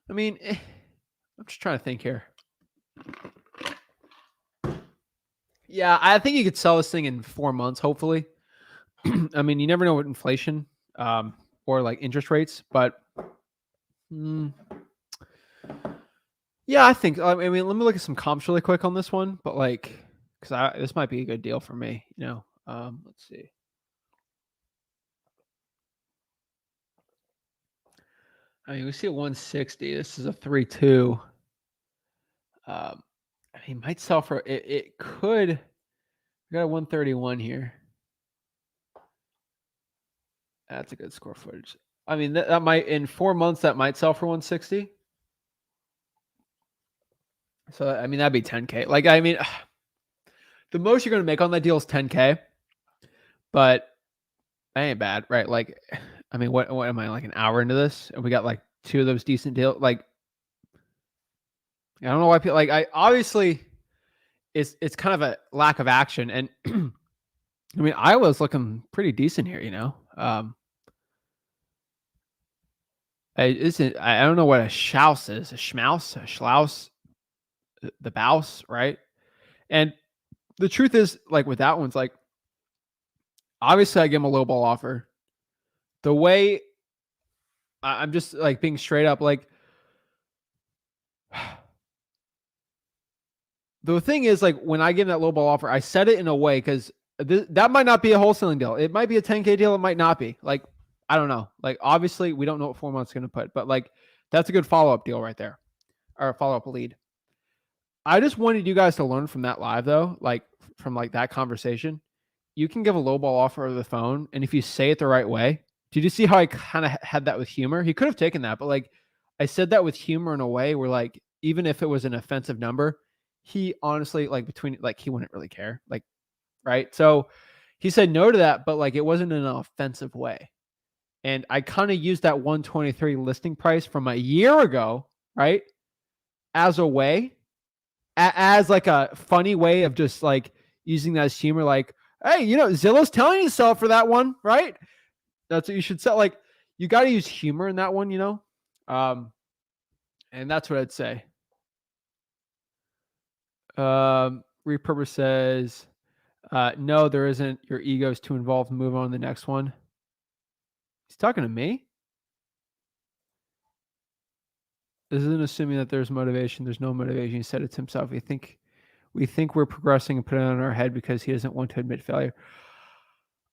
I mean, I'm just trying to think here. Yeah, I think you could sell this thing in 4 months, hopefully. I mean, you never know what inflation or like interest rates, but yeah, I think. I mean, let me look at some comps really quick on this one, but like, because this might be a good deal for me. You know, let's see. I mean, we see a 160. This is a 3.2. I mean, might sell for it. It could. We got a 131 here. That's a good square footage. I mean, that might in 4 months that might sell for 160. So I mean, that'd be 10K. Like, I mean, the most you're gonna make on that deal is 10K, but that ain't bad, right? Like, I mean, what am I like an hour into this, and we got like 2 of those decent deals? Like, I don't know why people like. I obviously, it's kind of a lack of action, and I mean, Iowa's looking pretty decent here, you know. I don't know what a schouse is, a schmaus, a schlaus, the bouse, right? And the truth is, like with that one's like, obviously I give him a low ball offer. The way I'm just like being straight up, like the thing is, like when I give him that low ball offer, I said it in a way because that might not be a wholesaling deal. It might be a 10K deal. It might not be. Like, I don't know. Like, obviously, we don't know what 4 months is going to put, but like, that's a good follow-up deal right there, or a follow-up lead. I just wanted you guys to learn from that live, though, like from like that conversation. You can give a low ball offer over the phone, and if you say it the right way, did you see how I kind of had that with humor? He could have taken that, but like I said that with humor in a way where like even if it was an offensive number, he honestly like he wouldn't really care, like right. So he said no to that, but like it wasn't in an offensive way. And I kind of used that 123 listing price from a year ago, right, as a way, as like a funny way of just like using that as humor, like, hey, you know, Zillow's telling you to sell for that one, right? That's what you should sell. Like, you got to use humor in that one, you know? And that's what I'd say. Repurpose says, no, there isn't. Your ego's too involved. Move on to the next one. He's talking to me. This isn't assuming that there's motivation. There's no motivation. He said it to himself. We think we're progressing and put it on our head because he doesn't want to admit failure.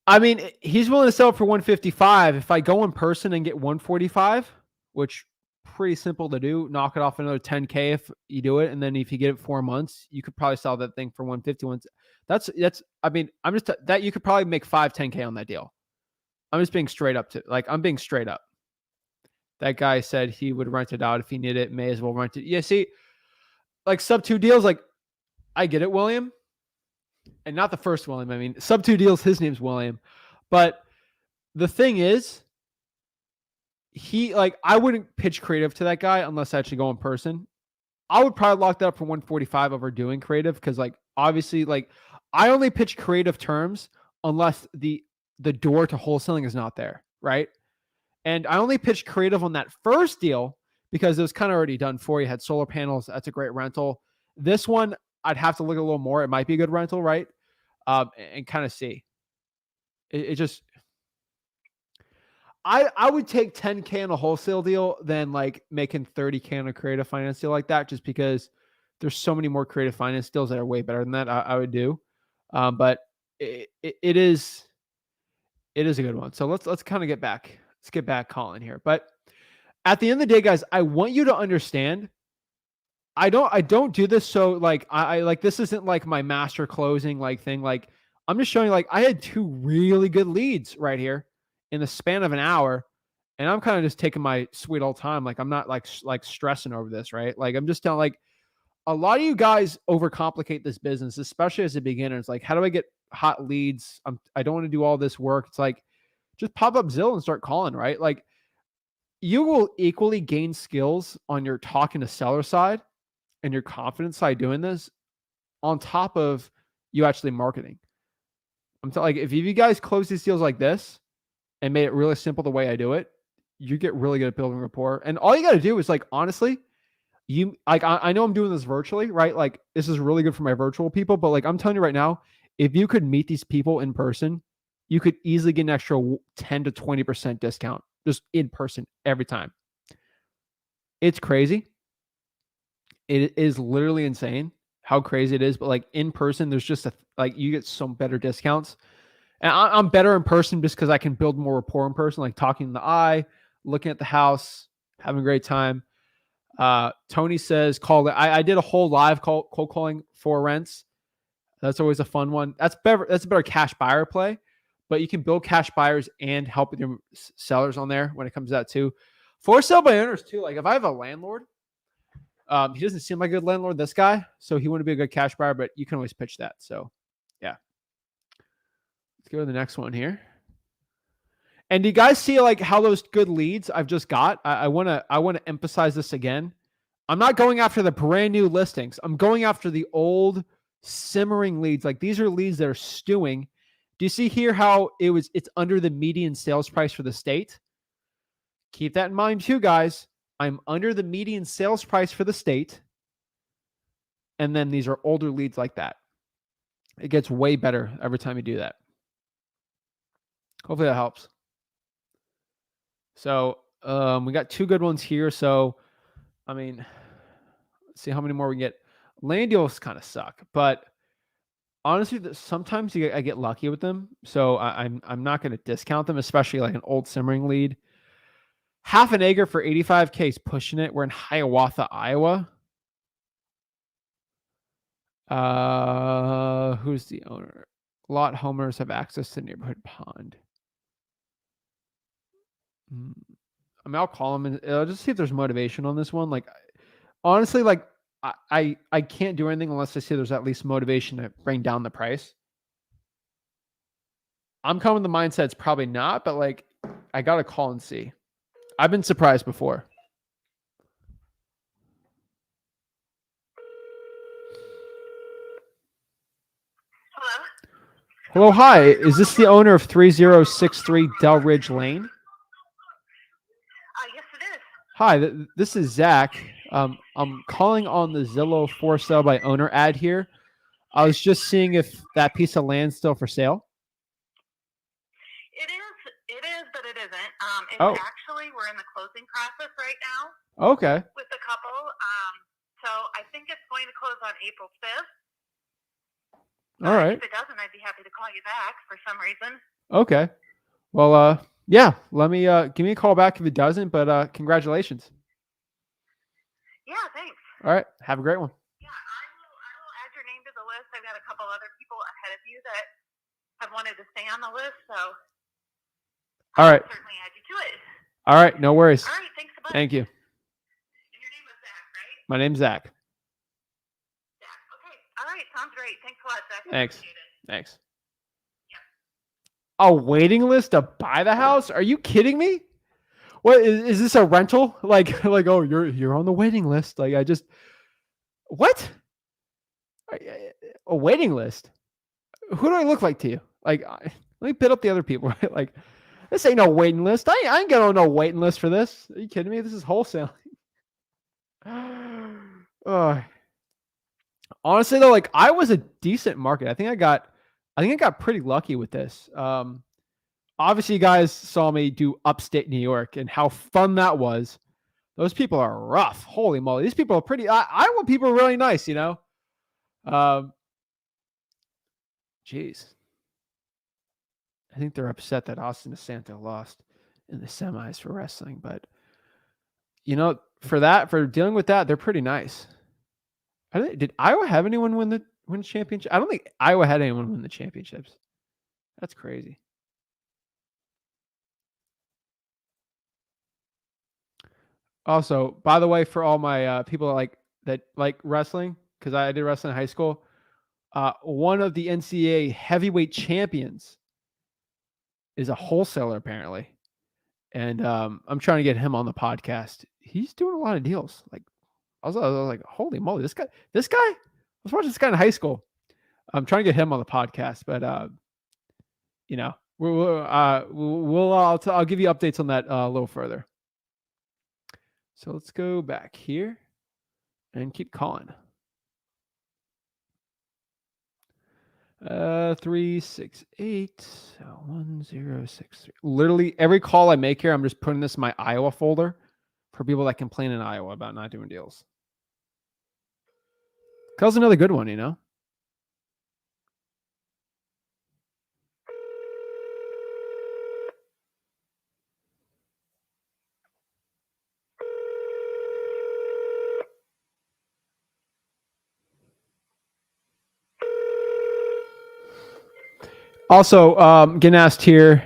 I mean, he's willing to sell for 155. If I go in person and get 145, which pretty simple to do, knock it off another 10K if you do it. And then if you get it 4 months, you could probably sell that thing for 150. That's, I mean, I'm just that you could probably make 10K on that deal. I'm just being straight up I'm being straight up. That guy said he would rent it out if he needed it. May as well rent it. Yeah. See, like sub 2 deals, like I get it, William. And not the first William. I mean, sub 2 deals, his name's William. But the thing is, I wouldn't pitch creative to that guy unless I actually go in person. I would probably lock that up for 145 over doing creative because, like, obviously, like, I only pitch creative terms unless the door to wholesaling is not there, right? And I only pitched creative on that first deal because it was kind of already done for you. Had solar panels. That's a great rental. This one, I'd have to look a little more. It might be a good rental, right? And kind of see. It just, I would take 10K on a wholesale deal than like making 30K on a creative finance deal like that, just because there's so many more creative finance deals that are way better than that. I would do, but it is It is a good one. So let's kind of get back. Let's get back calling here. But at the end of the day, guys, I want you to understand. I don't do this so like I like this isn't like my master closing like thing. Like I'm just showing you, like I had 2 really good leads right here in the span of an hour, and I'm kind of just taking my sweet old time. Like I'm not like stressing over this, right? Like I'm just telling, like, a lot of you guys overcomplicate this business, especially as a beginner. It's like, how do I get hot leads? I don't want to do all this work. It's like, just pop up Zillow and start calling, right? Like you will equally gain skills on your talking to seller side and your confidence side doing this on top of you actually marketing. I'm telling, like, if you guys close these deals like this and made it really simple the way I do it, you get really good at building rapport. And all you got to do is, like, honestly, you like, I know I'm doing this virtually, right? Like this is really good for my virtual people, but like I'm telling you right now, if you could meet these people in person, you could easily get an extra 10 to 20% discount just in person every time. It's crazy. It is literally insane how crazy it is. But like in person, there's just like you get some better discounts. And I'm better in person just because I can build more rapport in person, like talking in the eye, looking at the house, having a great time. Tony says, call it. I did a whole live cold calling for rents. That's always a fun one. That's better. That's a better cash buyer play, but you can build cash buyers and help with your sellers on there when it comes to that too. For sale by owners too. Like if I have a landlord, he doesn't seem like a good landlord, this guy, so he wouldn't be a good cash buyer, but you can always pitch that. So yeah, let's go to the next one here. And do you guys see like how those good leads I've just got? I want to emphasize this again. I'm not going after the brand new listings. I'm going after the old simmering leads. Like these are leads that are stewing. Do you see here how it's under the median sales price for the state? Keep that in mind too, guys. I'm under the median sales price for the state. And then these are older leads like that. It gets way better every time you do that. Hopefully that helps. So we got 2 good ones here. So, I mean, let's see how many more we get. Land deals kind of suck, but honestly, sometimes I get lucky with them. So I'm not going to discount them, especially like an old simmering lead. Half an acre for 85K is pushing it. We're in Hiawatha, Iowa. Who's the owner? Lot homeowners have access to neighborhood pond. I mean, I'll call them and I'll just see if there's motivation on this one. Like, honestly, like I can't do anything unless I see there's at least motivation to bring down the price. I'm coming with the mindset it's probably not, but like I got to call and see. I've been surprised before. Hello? Hello, hi. Is this the owner of 3063 Del Ridge Lane? Yes, it is. Hi, this is Zach. I'm calling on the Zillow for sale by owner ad here. I was just seeing if that piece of land's still for sale. It is, but it isn't. Actually, we're in the closing process right now. Okay. With a couple. So I think it's going to close on April 5th. All right. If it doesn't, I'd be happy to call you back for some reason. Okay. Well, yeah, let me, give me a call back if it doesn't, but, congratulations. Yeah, thanks. All right. Have a great one. Yeah, I will add your name to the list. I've got a couple other people ahead of you that have wanted to stay on the list, so All right. I'll certainly add you to it. All right. No worries. All right, thanks a bunch. Thank you. And your name was Zach, right? My name's Zach. Zach. Okay. All right, sounds great. Thanks a lot, Zach. Thanks. Appreciate it. Thanks. A waiting list to buy the house? Are you kidding me? What is this a rental? Like, oh, you're on the waiting list. Like, what? A waiting list? Who do I look like to you? Like, let me pit up the other people, right? Like, this ain't no waiting list. I ain't getting on no waiting list for this. Are you kidding me? This is wholesaling. Honestly though, like I was a decent market. I think I got pretty lucky with this. Obviously you guys saw me do upstate New York and how fun that was. Those people are rough. Holy moly. These people are pretty, Iowa people are really nice, you know? Jeez. I think they're upset that Austin DeSanto lost in the semis for wrestling, but for dealing with that, they're pretty nice. Did Iowa have anyone win the championship? I don't think Iowa had anyone win the championships. That's crazy. Also, by the way, for all my people that like wrestling, because I did wrestling in high school, one of the NCAA heavyweight champions is a wholesaler apparently, and I'm trying to get him on the podcast. He's doing a lot of deals. Like I was like, holy moly, this guy. I was watching this guy in high school. I'm trying to get him on the podcast, but I'll give you updates on that a little further. So let's go back here and keep calling. 368-1063. Literally every call I make here, I'm just putting this in my Iowa folder for people that complain in Iowa about not doing deals. That was another good one, Also, getting asked here,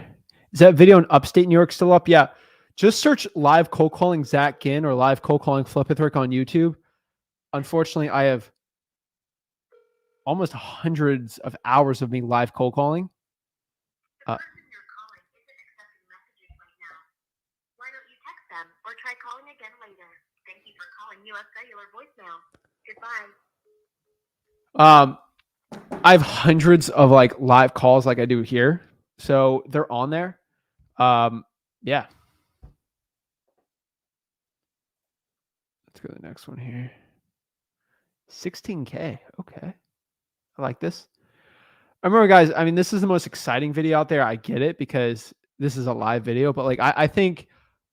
is that video in upstate New York still up? Yeah. Just search live cold calling Zach Ginn or live cold calling Flipithrick on YouTube. Unfortunately, I have almost hundreds of hours of me live cold calling. The person you're calling isn't accepting messages right now. Why don't you text them or try calling again later? Thank you for calling US Cellular voicemail. Goodbye. I have hundreds of live calls like I do here. So they're on there. Yeah. Let's go to the next one here. 16K. Okay. I like this. Remember, guys, I mean, this is the most exciting video out there. I get it because this is a live video, but I think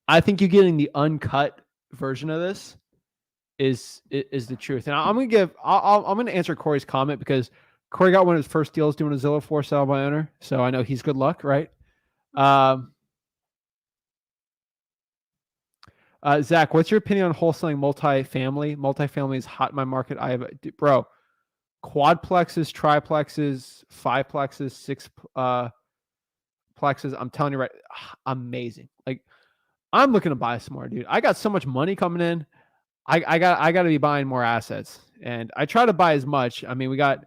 you getting the uncut version of this is the truth. And I'm gonna answer Corey's comment because Corey got one of his first deals doing a Zillow for sale by owner, so I know he's good luck, right? Zach, what's your opinion on wholesaling multifamily? Multifamily is hot in my market. Bro, quadplexes, triplexes, fiveplexes, six plexes. I'm telling you, right, amazing. Like, I'm looking to buy some more, dude. I got so much money coming in. I got to be buying more assets, and I try to buy as much. I mean, we got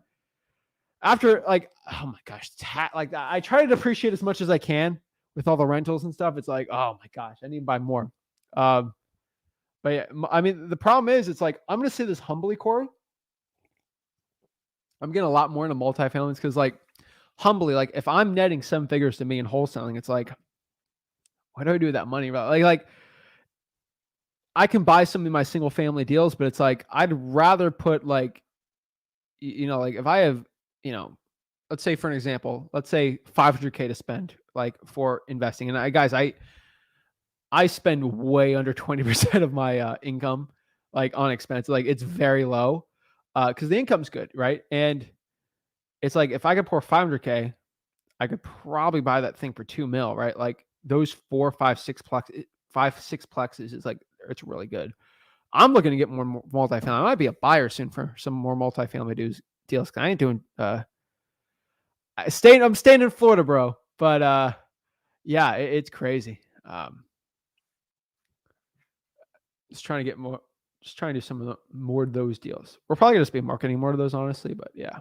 after oh my gosh, I try to depreciate as much as I can with all the rentals and stuff. It's like, oh my gosh, I need to buy more. But yeah, I mean, the problem is, it's like, I'm going to say this humbly, Corey. I'm getting a lot more into multifamilies because, humbly, if I'm netting 7 figures to me in wholesaling, it's like, what do I do with that money? Like I can buy some of my single family deals, but it's like, I'd rather put if I have, let's say for an example, let's say $500K to spend for investing. And I spend way under 20% of my income, on expenses. It's very low because the income's good, right? And it's like, if I could pour $500K, I could probably buy that thing for $2 million, right? Those 4, 5, 6 plexes is it's really good. I'm looking to get more multifamily. I might be a buyer soon for some more multifamily deals. I ain't doing I'm staying in Florida, bro. But yeah, it's crazy. Just trying to do some more of those deals. We're probably gonna just be marketing more of those, honestly, but yeah.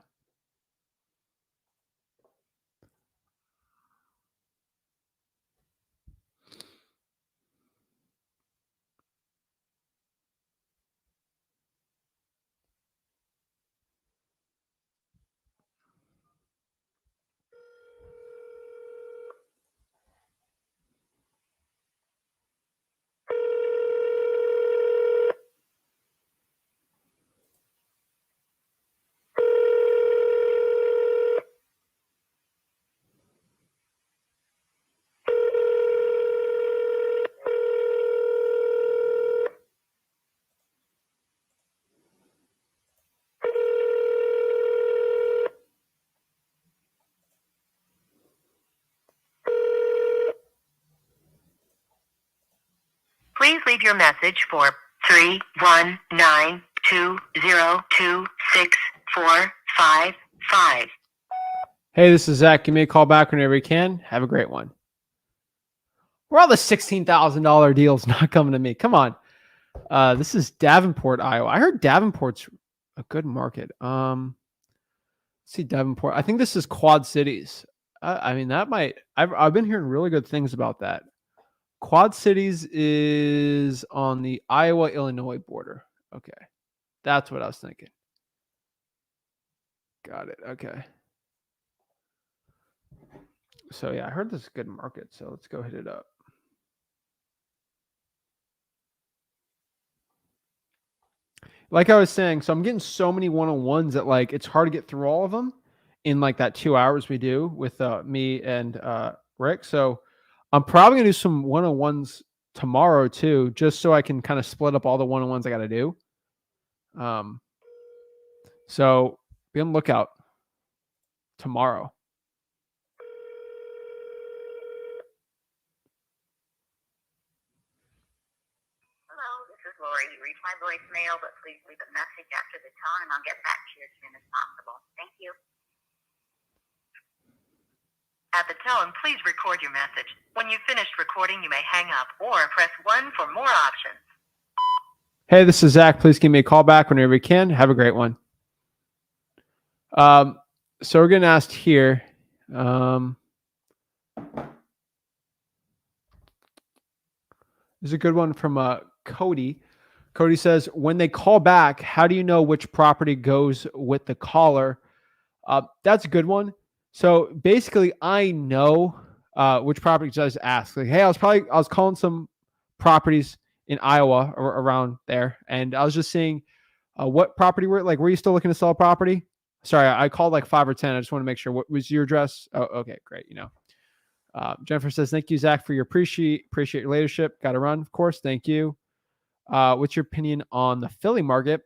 Please leave your message for 319-202-6455. Hey, this is Zach. Give me a call back whenever you can. Have a great one. Where are all the $16,000 deals not coming to me? Come on. This is Davenport, Iowa. I heard Davenport's a good market. Let's see Davenport. I think this is Quad Cities. I mean, that might. I've been hearing really good things about that. Quad Cities is on the Iowa-Illinois border. Okay. That's what I was thinking. Got it. Okay. So, yeah, I heard this is a good market. So, let's go hit it up. Like I was saying, so I'm getting so many one-on-ones that, like, it's hard to get through all of them in, like, that 2 hours we do with me and Rick. So, I'm probably going to do some one-on-ones tomorrow too, just so I can kind of split up all the one-on-ones I got to do. So be on the lookout tomorrow. Hello, this is Lori. You reached my voicemail, but please leave a message after the tone, and I'll get back to you as soon as possible. Thank you. At the tone, please record your message. When you've finished recording, you may hang up or press 1 for more options. Hey, this is Zach. Please give me a call back whenever you can. Have a great one. So we're getting asked here. This is a good one from Cody. Cody says, when they call back, how do you know which property goes with the caller? That's a good one. So basically, I know which properties I just asked. Like, hey, I was calling some properties in Iowa or around there, and I was just seeing what property were you still looking to sell a property? Sorry, I called like 5 or 10. I just want to make sure. What was your address? Oh, okay, great. Jennifer says, thank you, Zach, for your appreciate your leadership. Got to run, of course. Thank you. What's your opinion on the Philly market?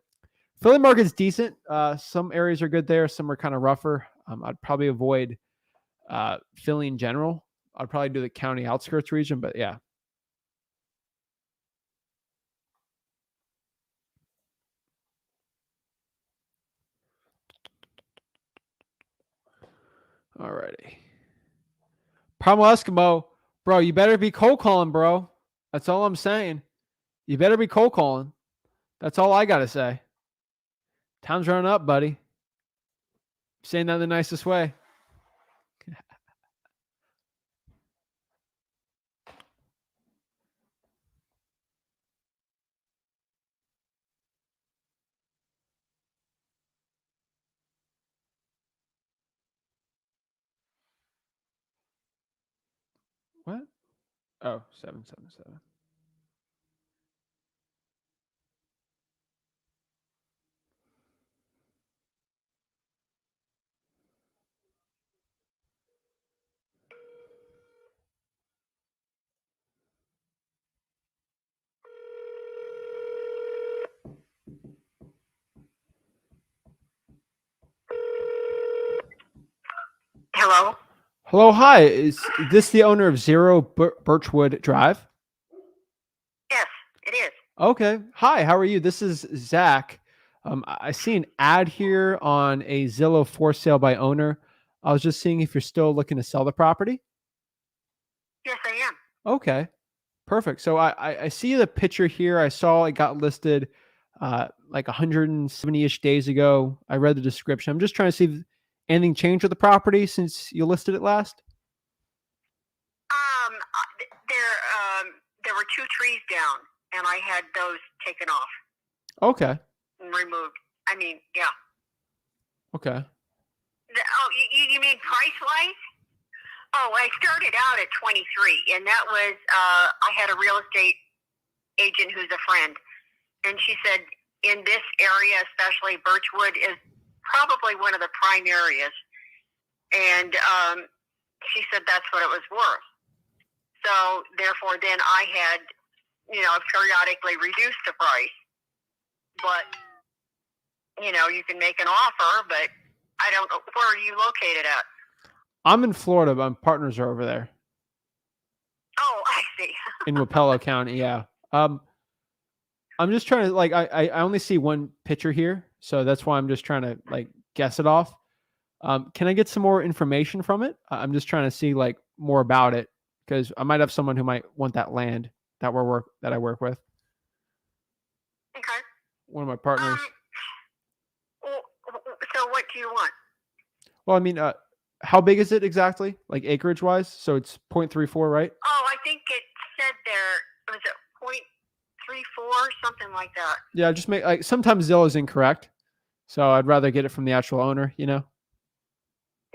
Philly market's decent. Some areas are good there. Some are kind of rougher. I'd probably avoid Philly in general. I'd probably do the county outskirts region, but yeah. Alrighty. Primal Eskimo, bro, you better be cold calling, bro. That's all I'm saying. You better be cold calling. That's all I got to say. Time's running up, buddy. I'm saying that in the nicest way. What? Oh, 777. Hello? Hello, hi. Is this the owner of Zero Birchwood Drive? Yes, it is. Okay. Hi, how are you? This is Zach. I see an ad here on a Zillow for sale by owner. I was just seeing if you're still looking to sell the property. Yes, I am. Okay, perfect. So I see the picture here. I saw it got listed like 170-ish days ago. I read the description. I'm just trying to see if anything changed with the property since you listed it last. There were 2 trees down, and I had those taken off Okay. and removed. I mean, yeah. Okay. You mean price-wise? Oh, I started out at 23, and that was, I had a real estate agent who's a friend, and she said in this area, especially Birchwood, is probably one of the prime areas, and she said that's what it was worth. So, therefore, then I had, periodically reduced the price, but, you can make an offer, but I don't know, where are you located at? I'm in Florida, but my partners are over there. Oh, I see. In Wapello County, yeah. I'm just trying to like I only see one picture here, so that's why I'm just trying to like guess it off. Can I get some more information from it? I'm just trying to see like more about it because I might have someone who might want that land that I work with. Okay. One of my partners. Well, so what do you want? Well, I mean, how big is it exactly, like acreage wise? So it's 0.34, right? Oh, I think it said there, was it 0.34, something like that. Yeah, just make like sometimes Zillow is incorrect, so I'd rather get it from the actual owner. You know.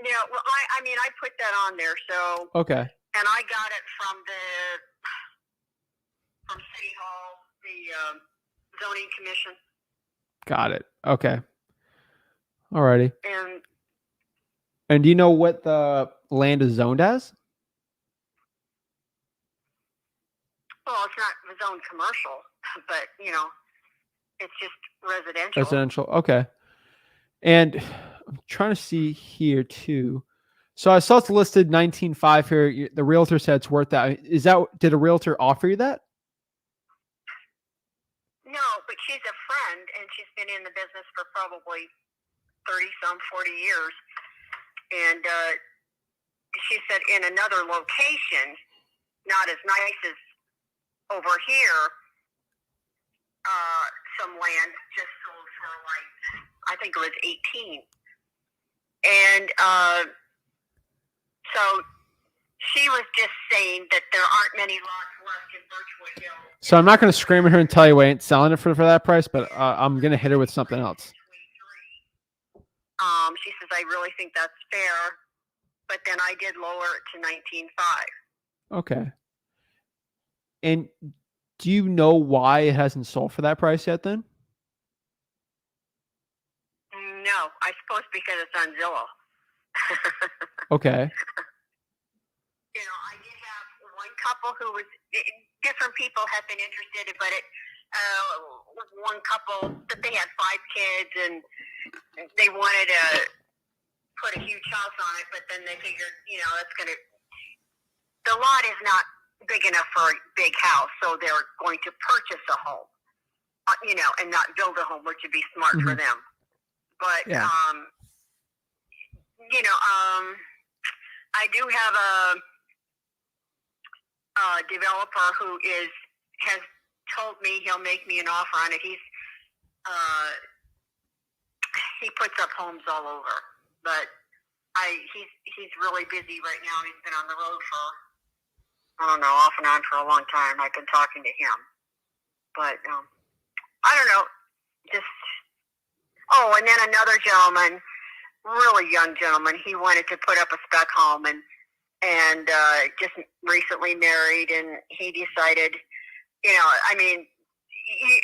Yeah, well, I mean, I put that on there, so. Okay. And I got it from City Hall, the zoning commission. Got it. Okay. Alrighty. And do you know what the land is zoned as? well, it's not zoned commercial, but it's just residential. Residential. Okay. And I'm trying to see here too. So I saw it's listed 19.5 here. The realtor said it's worth that. Did a realtor offer you that? No, but she's a friend, and she's been in the business for probably 40 years. And she said in another location, not as nice as over here, some land just sold for like, I think it was 18. And so she was just saying that there aren't many lots left in Birchwood Hill. So I'm not going to scream at her and tell you I ain't selling it for that price, but I'm going to hit her with something else. She says, I really think that's fair, but then I did lower it to 19.5. Okay. And do you know why it hasn't sold for that price yet then? No, I suppose because it's on Zillow. Okay. I did have one couple who was, different people have been interested, but one couple, that they had 5 kids and they wanted to put a huge house on it, but then they figured, the lot is not big enough for a big house, so they're going to purchase a home, and not build a home, which would be smart for them. But, yeah. I do have a developer who has told me he'll make me an offer on it. He puts up homes all over, but he's really busy right now. He's been on the road for, I don't know, off and on for a long time. I've been talking to him, but I don't know. And then another gentleman, really young gentleman, he wanted to put up a spec home and just recently married, and he decided,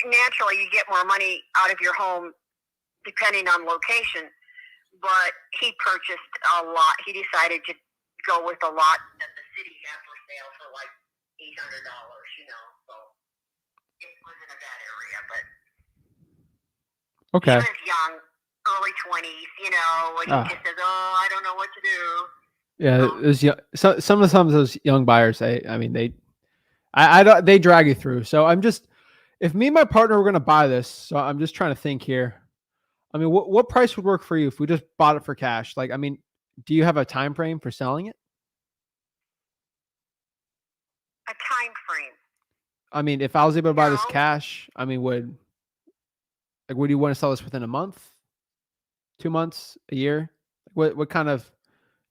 naturally you get more money out of your home depending on location, but he purchased a lot. He decided to go with a lot that the city had for sale for like $800, so it wasn't a bad area, but Okay. he was young, early 20s, and he just says, I don't know what to do. Yeah, there's some of those young buyers, they drag you through. So if me and my partner were going to buy this, so I'm just trying to think here. I mean, what price would work for you if we just bought it for cash? Like, I mean, do you have a time frame for selling it? A time frame? I mean, if I was able to buy this cash, I mean, would you want to sell this within a month, 2 months, a year? What kind of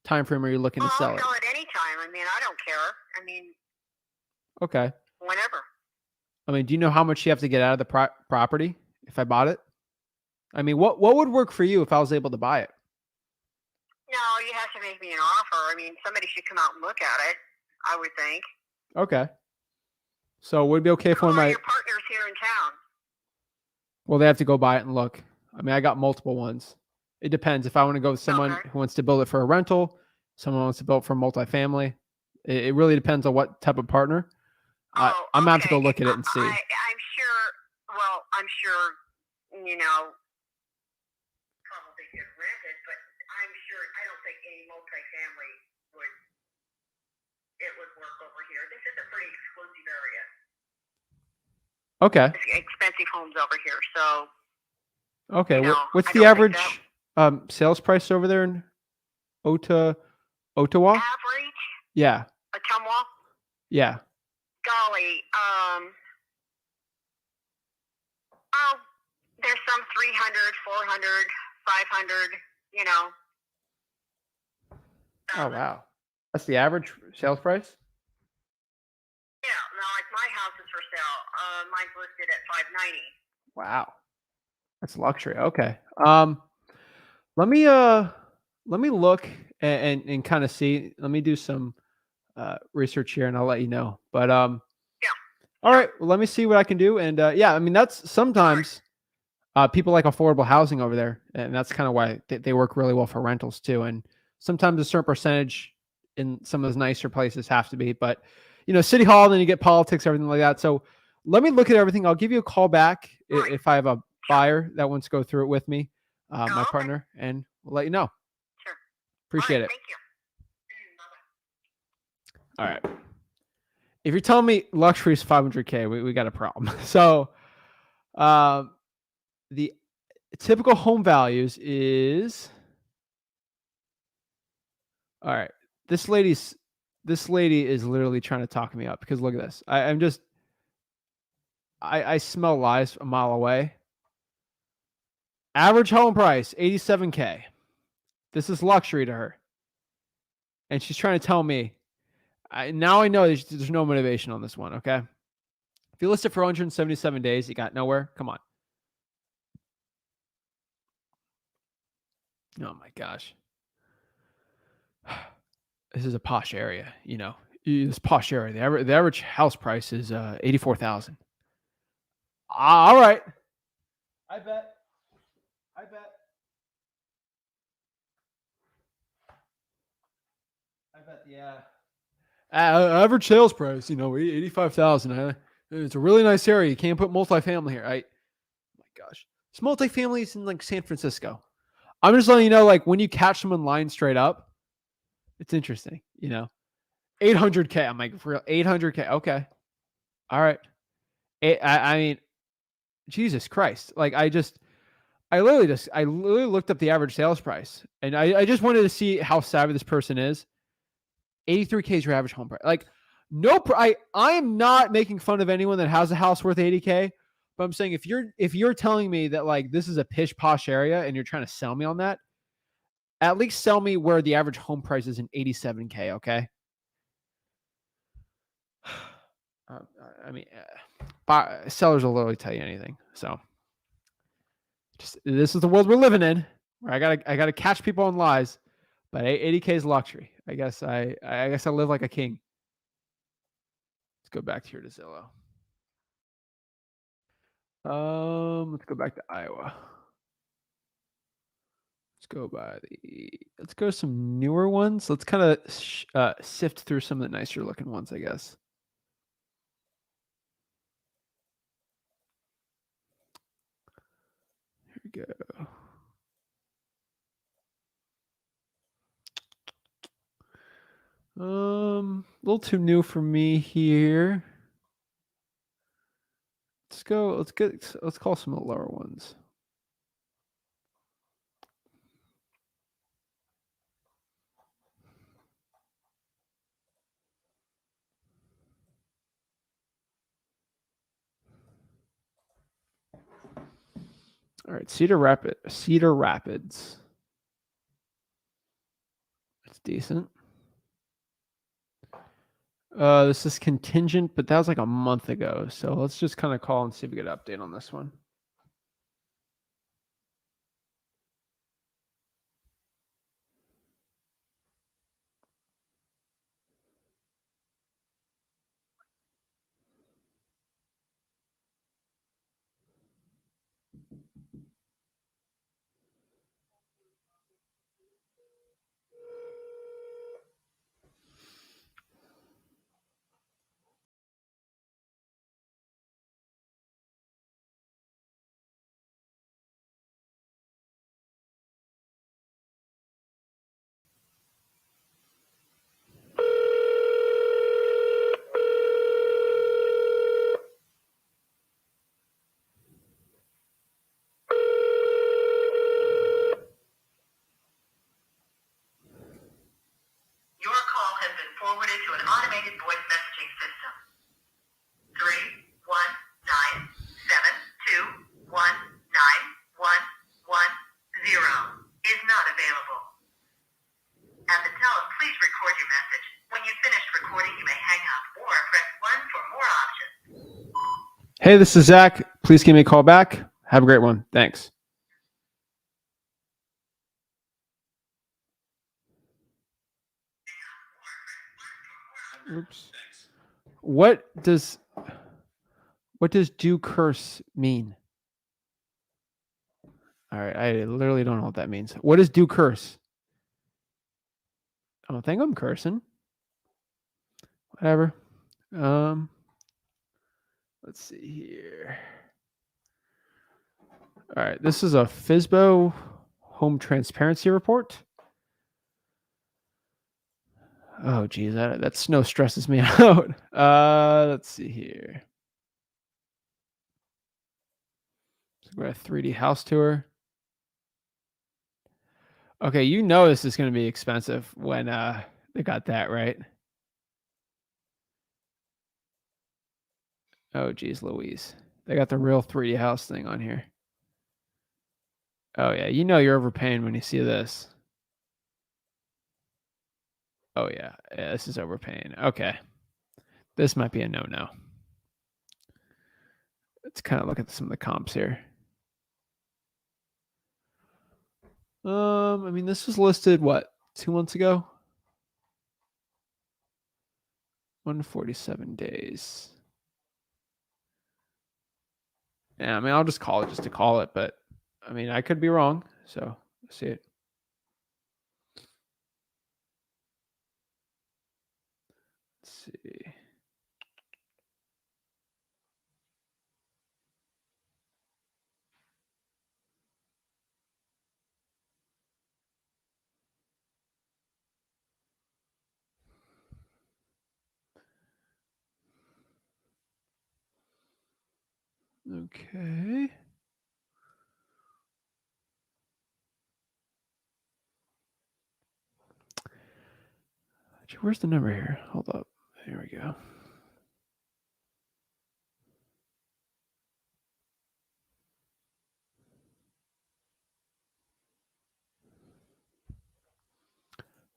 time frame are you looking to sell it? I'll sell it anytime. I mean, I don't care. I mean, okay. Whenever. I mean, do you know how much you have to get out of the property if I bought it? I mean, what would work for you if I was able to buy it? No, you have to make me an offer. I mean, somebody should come out and look at it, I would think. Okay. So would it be okay for your partners here in town? Well, they have to go buy it and look. I mean, I got multiple ones. It depends. If I want to go with someone who wants to build it for a rental, someone wants to build it for multifamily. It really depends on what type of partner. I'm going to have to go look at it and see. I'm sure, probably could rent it, but I'm sure, I don't think any multifamily would work over here. This is a pretty exclusive area. Okay. expensive homes over here. So Okay. You know, What's I the don't think average sales price over there in Ottawa? average, Yeah. Ottumwa, Yeah. golly, oh, there's some 300, 400, 500, you know. Oh, wow. That's the average sales price? Yeah, no, like my house is for sale. Mine's listed at 590. Wow. That's luxury. Okay. Let me look and kind of see. Let me do some research here and I'll let you know. But Yeah. all right, well, let me see what I can do. And yeah, I mean that's sometimes people like affordable housing over there, and that's kind of why they work really well for rentals too. And sometimes a certain percentage in some of those nicer places have to be, but City Hall, then you get politics, everything like that. So let me look at everything. I'll give you a call back if I have a buyer that wants to go through it with me, my okay. partner, and we'll let you know. Sure. Appreciate it. Thank you. Bye-bye. All right. If you're telling me luxury is 500K, we got a problem. So, the typical home values is, all right. This lady is literally trying to talk me up because look at this. I smell lies a mile away. Average home price, 87K. This is luxury to her. And she's trying to tell me, now I know there's no motivation on this one, okay? If you list it for 177 days, you got nowhere. Come on. Oh my gosh. This is a posh area, This posh area. The average house price is 84,000. All right. I bet. Yeah. Average sales price, 85,000. It's a really nice area. You can't put multifamily here. Oh my gosh. It's multifamily is in like San Francisco. I'm just letting you know, like when you catch someone lying straight up, it's interesting, 800K. I'm like, for real, 800K. Okay. All right. I mean, Jesus Christ. Like I literally looked up the average sales price and I just wanted to see how savvy this person is. 83K is your average home price. Like, I am not making fun of anyone that has a house worth 80K, but I'm saying if you're telling me that like this is a pish posh area and you're trying to sell me on that, at least sell me where the average home price is in 87K. Okay. I mean, sellers will literally tell you anything. So, this is the world we're living in. Where I gotta catch people on lies, but 80K is luxury. I guess I live like a king. Let's go back here to Zillow. Let's go back to Iowa. Let's go some newer ones. Let's kind of sift through some of the nicer looking ones, I guess. Here we go. A little too new for me here. Let's call some of the lower ones. All right, Cedar Rapids. That's decent. This is contingent, but that was like a month ago. So let's just kind of call and see if we get an update on this one. forwarded to an automated voice messaging system. 31972191110 is not available. At the tone, please record your message. When you've finished recording, you may hang up or press 1 for more options. Hey, this is Zach. Please give me a call back. Have a great one. Thanks. Oops. What does do curse mean? All right, I literally don't know what that means. What does do curse? I don't think I'm cursing. Whatever. Let's see here. All right, this is a FSBO home transparency report. Oh, geez, that snow stresses me out. Let's see here. So we're at a 3D house tour. Okay, you know this is going to be expensive when they got that, right? Oh, geez, Louise. They got the real 3D house thing on here. Oh, yeah, you know you're overpaying when you see this. Oh, yeah, this is overpaying. Okay. This might be a no-no. Let's kind of look at some of the comps here. I mean, this was listed, what, 2 months ago? 147 days. Yeah, I mean, I'll just call it just to call it, but I mean, I could be wrong. So let's see it. Let's see. Okay. Where's the number here? Hold up. Here we go.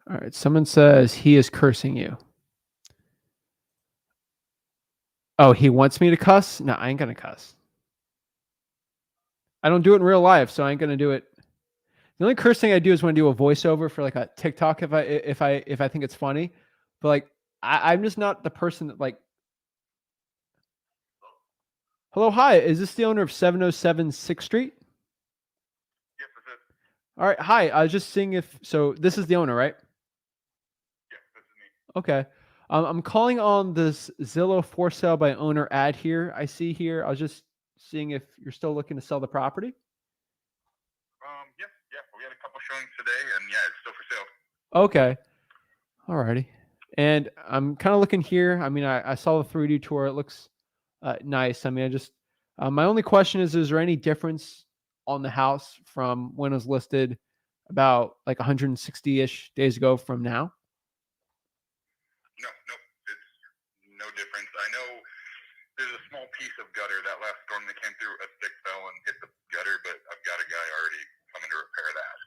All right. Someone says he is cursing you. Oh, he wants me to cuss? No, I ain't going to cuss. I don't do it in real life, so I ain't going to do it. The only curse thing I do is when I do a voiceover for like a TikTok if I think it's funny. But like I'm just not the person that like. Hello, hi. Is this the owner of 707 6th Street? Yes, this is. All right, hi. I was just seeing if so. This is the owner, right? Yes, this is me. Okay. I'm calling on this Zillow for sale by owner ad here. I see here. I was just seeing if you're still looking to sell the property. Yeah. We had a couple showings today, and yeah, it's still for sale. Okay. Alrighty. And I'm kind of looking here. I mean, I saw the 3D tour. It looks nice. I mean, I just my only question is there any difference on the house from when it was listed about like 160-ish days ago from now? No, it's no difference. I know there's a small piece of gutter. That last storm that came through, a stick fell and hit the gutter, but I've got a guy already coming to repair that.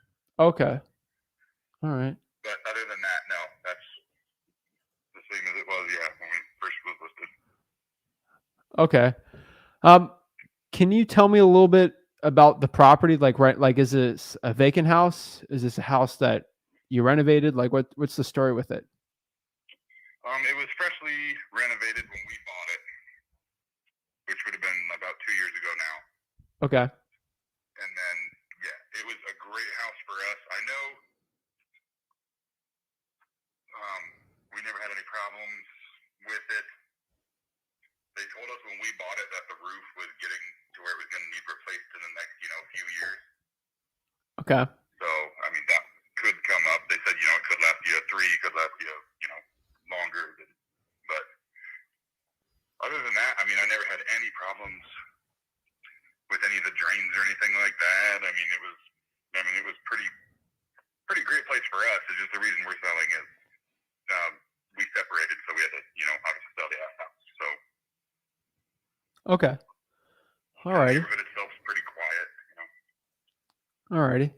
Okay. All right. But other than that, no, that's the same as it was, when we first was listed. Okay. Can you tell me a little bit about the property? Like, right, like, is this a vacant house? Is this a house that you renovated? Like, what's the story with it? It was freshly renovated when we bought it, which would have been about 2 years ago now. Okay. And then, it was a great house for us. I know we never had any problems with it. They told us when we bought it that the roof was getting to where it was going to need replaced in the next, few years. Okay. So, I mean, that could come up. They said, it could last you 3, could last you, longer. But other than that, I mean, I never had any problems with any of the drains or anything like that. I mean, it was pretty great place for us. It's just the reason we're selling is we separated we had to, obviously sell the house. So Okay. All the righty. neighborhood itself is pretty quiet. All righty.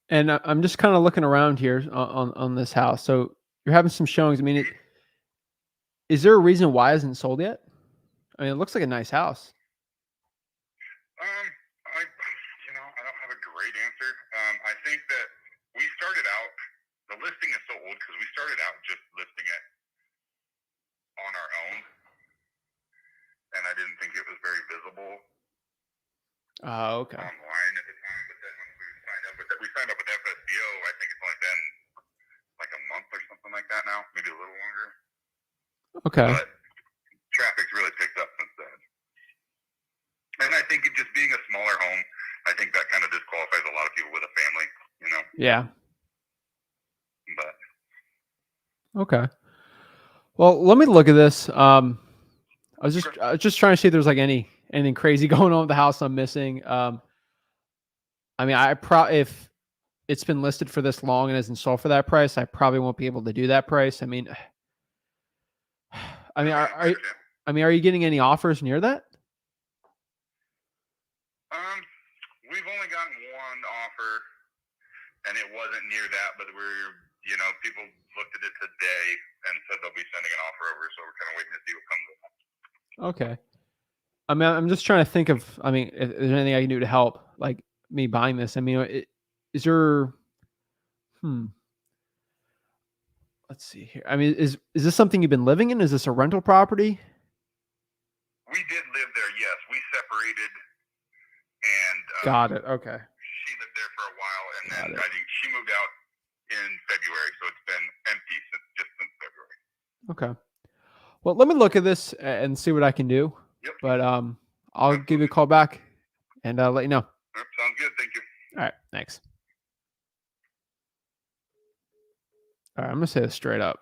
And I'm just kind of looking around here on this house. So you're having some showings. I mean, is there a reason why it hasn't sold yet? I mean, it looks like a nice house. I don't have a great answer. I think that we started out, the listing is so old because we started out just listing it on our own, and I didn't think it was very visible Okay. online at the time. But then when we signed up with FSBO, I think it's only been like a month or something like that now, maybe a little longer. Okay. But traffic's really picked up since then. And I think it just being a smaller home, I think that kind of disqualifies a lot of people with a family, Yeah. But Okay. Well, let me look at this. I was just trying to see if there's like anything crazy going on with the house I'm missing. I mean, if it's been listed for this long and isn't sold for that price, I probably won't be able to do that price. I mean, are you getting any offers near that? We've only gotten one offer, and it wasn't near that, but people looked at it today and said they'll be sending an offer over, so we're kind of waiting to see what comes of it. Okay. I mean, I'm just trying to think of, if there's anything I can do to help, like me buying this. I mean, is there, let's see here. I mean, is this something you've been living in? Is this a rental property? We did live there, yes. We separated, and Got it. Okay. she lived there for a while, and Got then it. I think she moved out in February, so it's been empty since February. Okay. Well, let me look at this and see what I can do. Yep. But I'll give you a call back and let you know. Yep, sounds good. Thank you. All right. Thanks. All right. I'm going to say this straight up.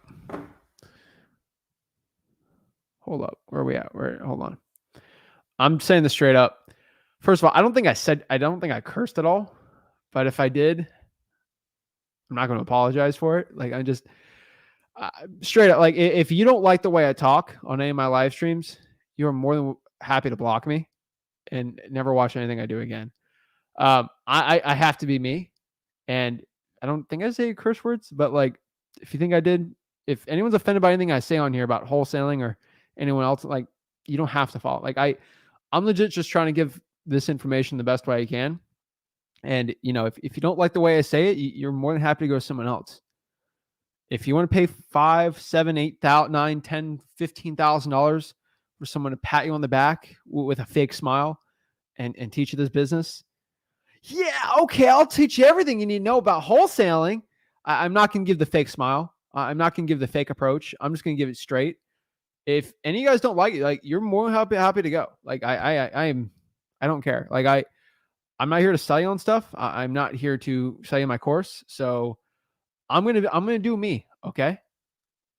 Hold up. Where are we at? Hold on. I'm saying this straight up. First of all, I don't think I cursed at all. But if I did, I'm not going to apologize for it. Like, I just straight up, like, if you don't like the way I talk on any of my live streams, you're more than happy to block me and never watch anything I do again. I have to be me, and I don't think I say curse words, but like, if you think I did, if anyone's offended by anything I say on here about wholesaling or anyone else, like, you don't have to follow. Like, I'm legit just trying to give this information the best way I can. And if you don't like the way I say it, you're more than happy to go to someone else. If you want to pay $5,000, $7,000, $8,000, $9,000, $10,000, $15,000 for someone to pat you on the back with a fake smile and teach you this business, yeah, okay, I'll teach you everything you need to know about wholesaling. I'm not going to give the fake smile. I'm not going to give the fake approach. I'm just going to give it straight. If any of you guys don't like it, like, you're more than happy to go. Like, I don't care. Like, I'm not here to sell you on stuff. I'm not here to sell you my course. So I'm gonna do me. Okay,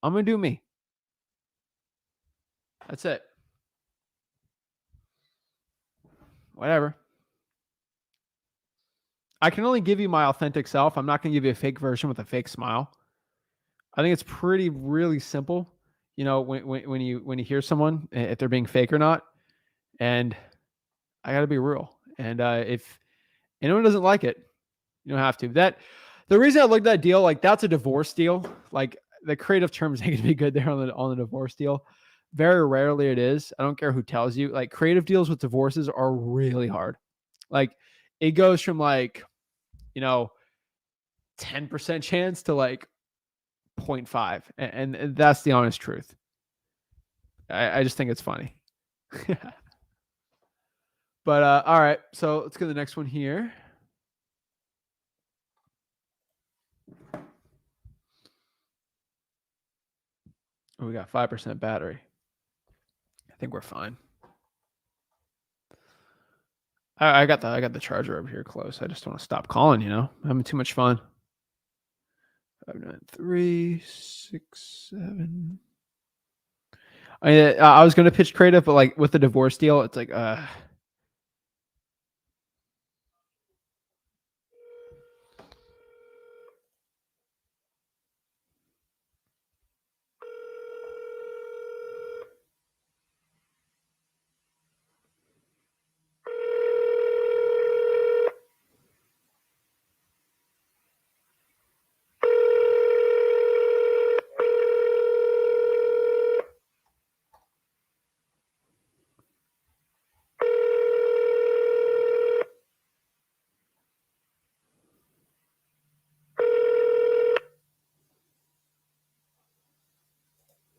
I'm gonna do me. That's it. Whatever. I can only give you my authentic self. I'm not gonna give you a fake version with a fake smile. I think it's really simple. When you hear someone, if they're being fake or not, and I got to be real. And if anyone doesn't like it, you don't have to. The reason I looked at that deal, like, that's a divorce deal. Like, the creative terms ain't gonna be good there on the divorce deal. Very rarely it is. I don't care who tells you. Like, creative deals with divorces are really hard. Like, it goes from 10% chance to like 0.5, and that's the honest truth. I just think it's funny. But all right, so let's go to the next one here. Oh, we got 5% battery. I think we're fine. I got the charger over here close. I just don't want to stop calling. I'm having too much fun. 5, 9, 3, 6, 7. I was gonna pitch creative, but like with the divorce deal, it's like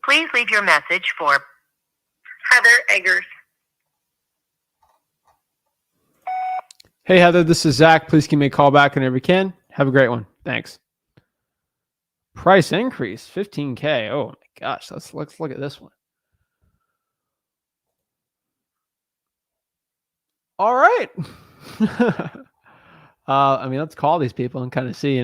Please leave your message for Heather Eggers. Hey, Heather, this is Zach. Please give me a call back whenever you can. Have a great one. Thanks. Price increase, 15K. Oh my gosh, let's look at this one. All right. I mean, let's call these people and kind of see,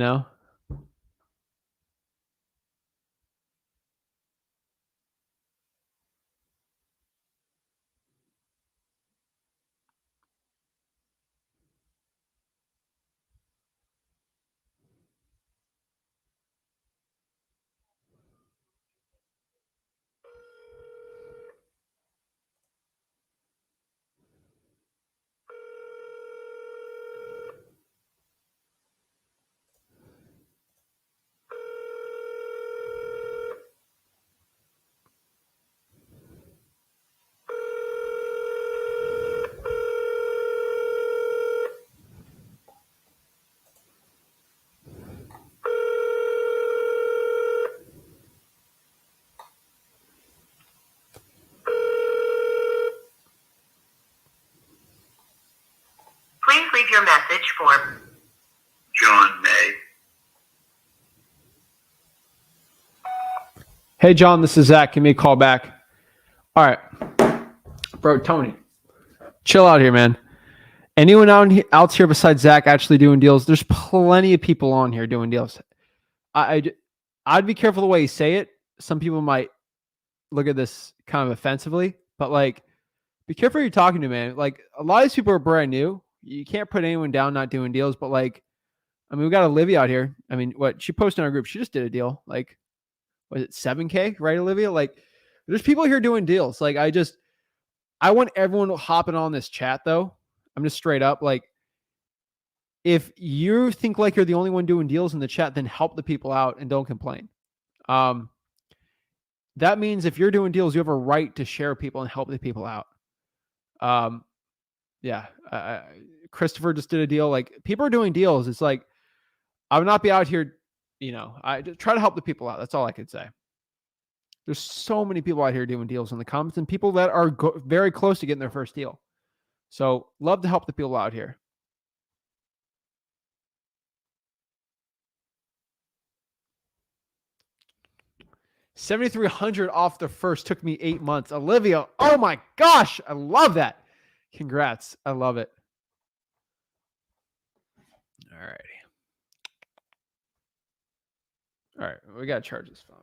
Please leave your message for John May. Hey, John, this is Zach. Give me a call back. All right. Bro, Tony, chill out here, man. Anyone out here besides Zach actually doing deals? There's plenty of people on here doing deals. I'd be careful the way you say it. Some people might look at this kind of offensively, but like, be careful who you're talking to, man. Like, a lot of these people are brand new. You can't put anyone down not doing deals, but like, I mean, we got Olivia out here. I mean, what she posted in our group, she just did a deal. Like, was it 7K, right, Olivia? Like, there's people here doing deals. Like, I want everyone hopping on this chat though. I'm just straight up. Like, if you think like you're the only one doing deals in the chat, then help the people out and don't complain. That means if you're doing deals, you have a right to share people and help the people out. Yeah. Christopher just did a deal. Like, people are doing deals. It's like, I would not be out here, I just try to help the people out. That's all I could say. There's so many people out here doing deals in the comments and people that are very close to getting their first deal. So love to help the people out here. $7,300 off the first, took me 8 months. Olivia, oh my gosh, I love that. Congrats. I love it. All righty. All right, we got to charge this phone.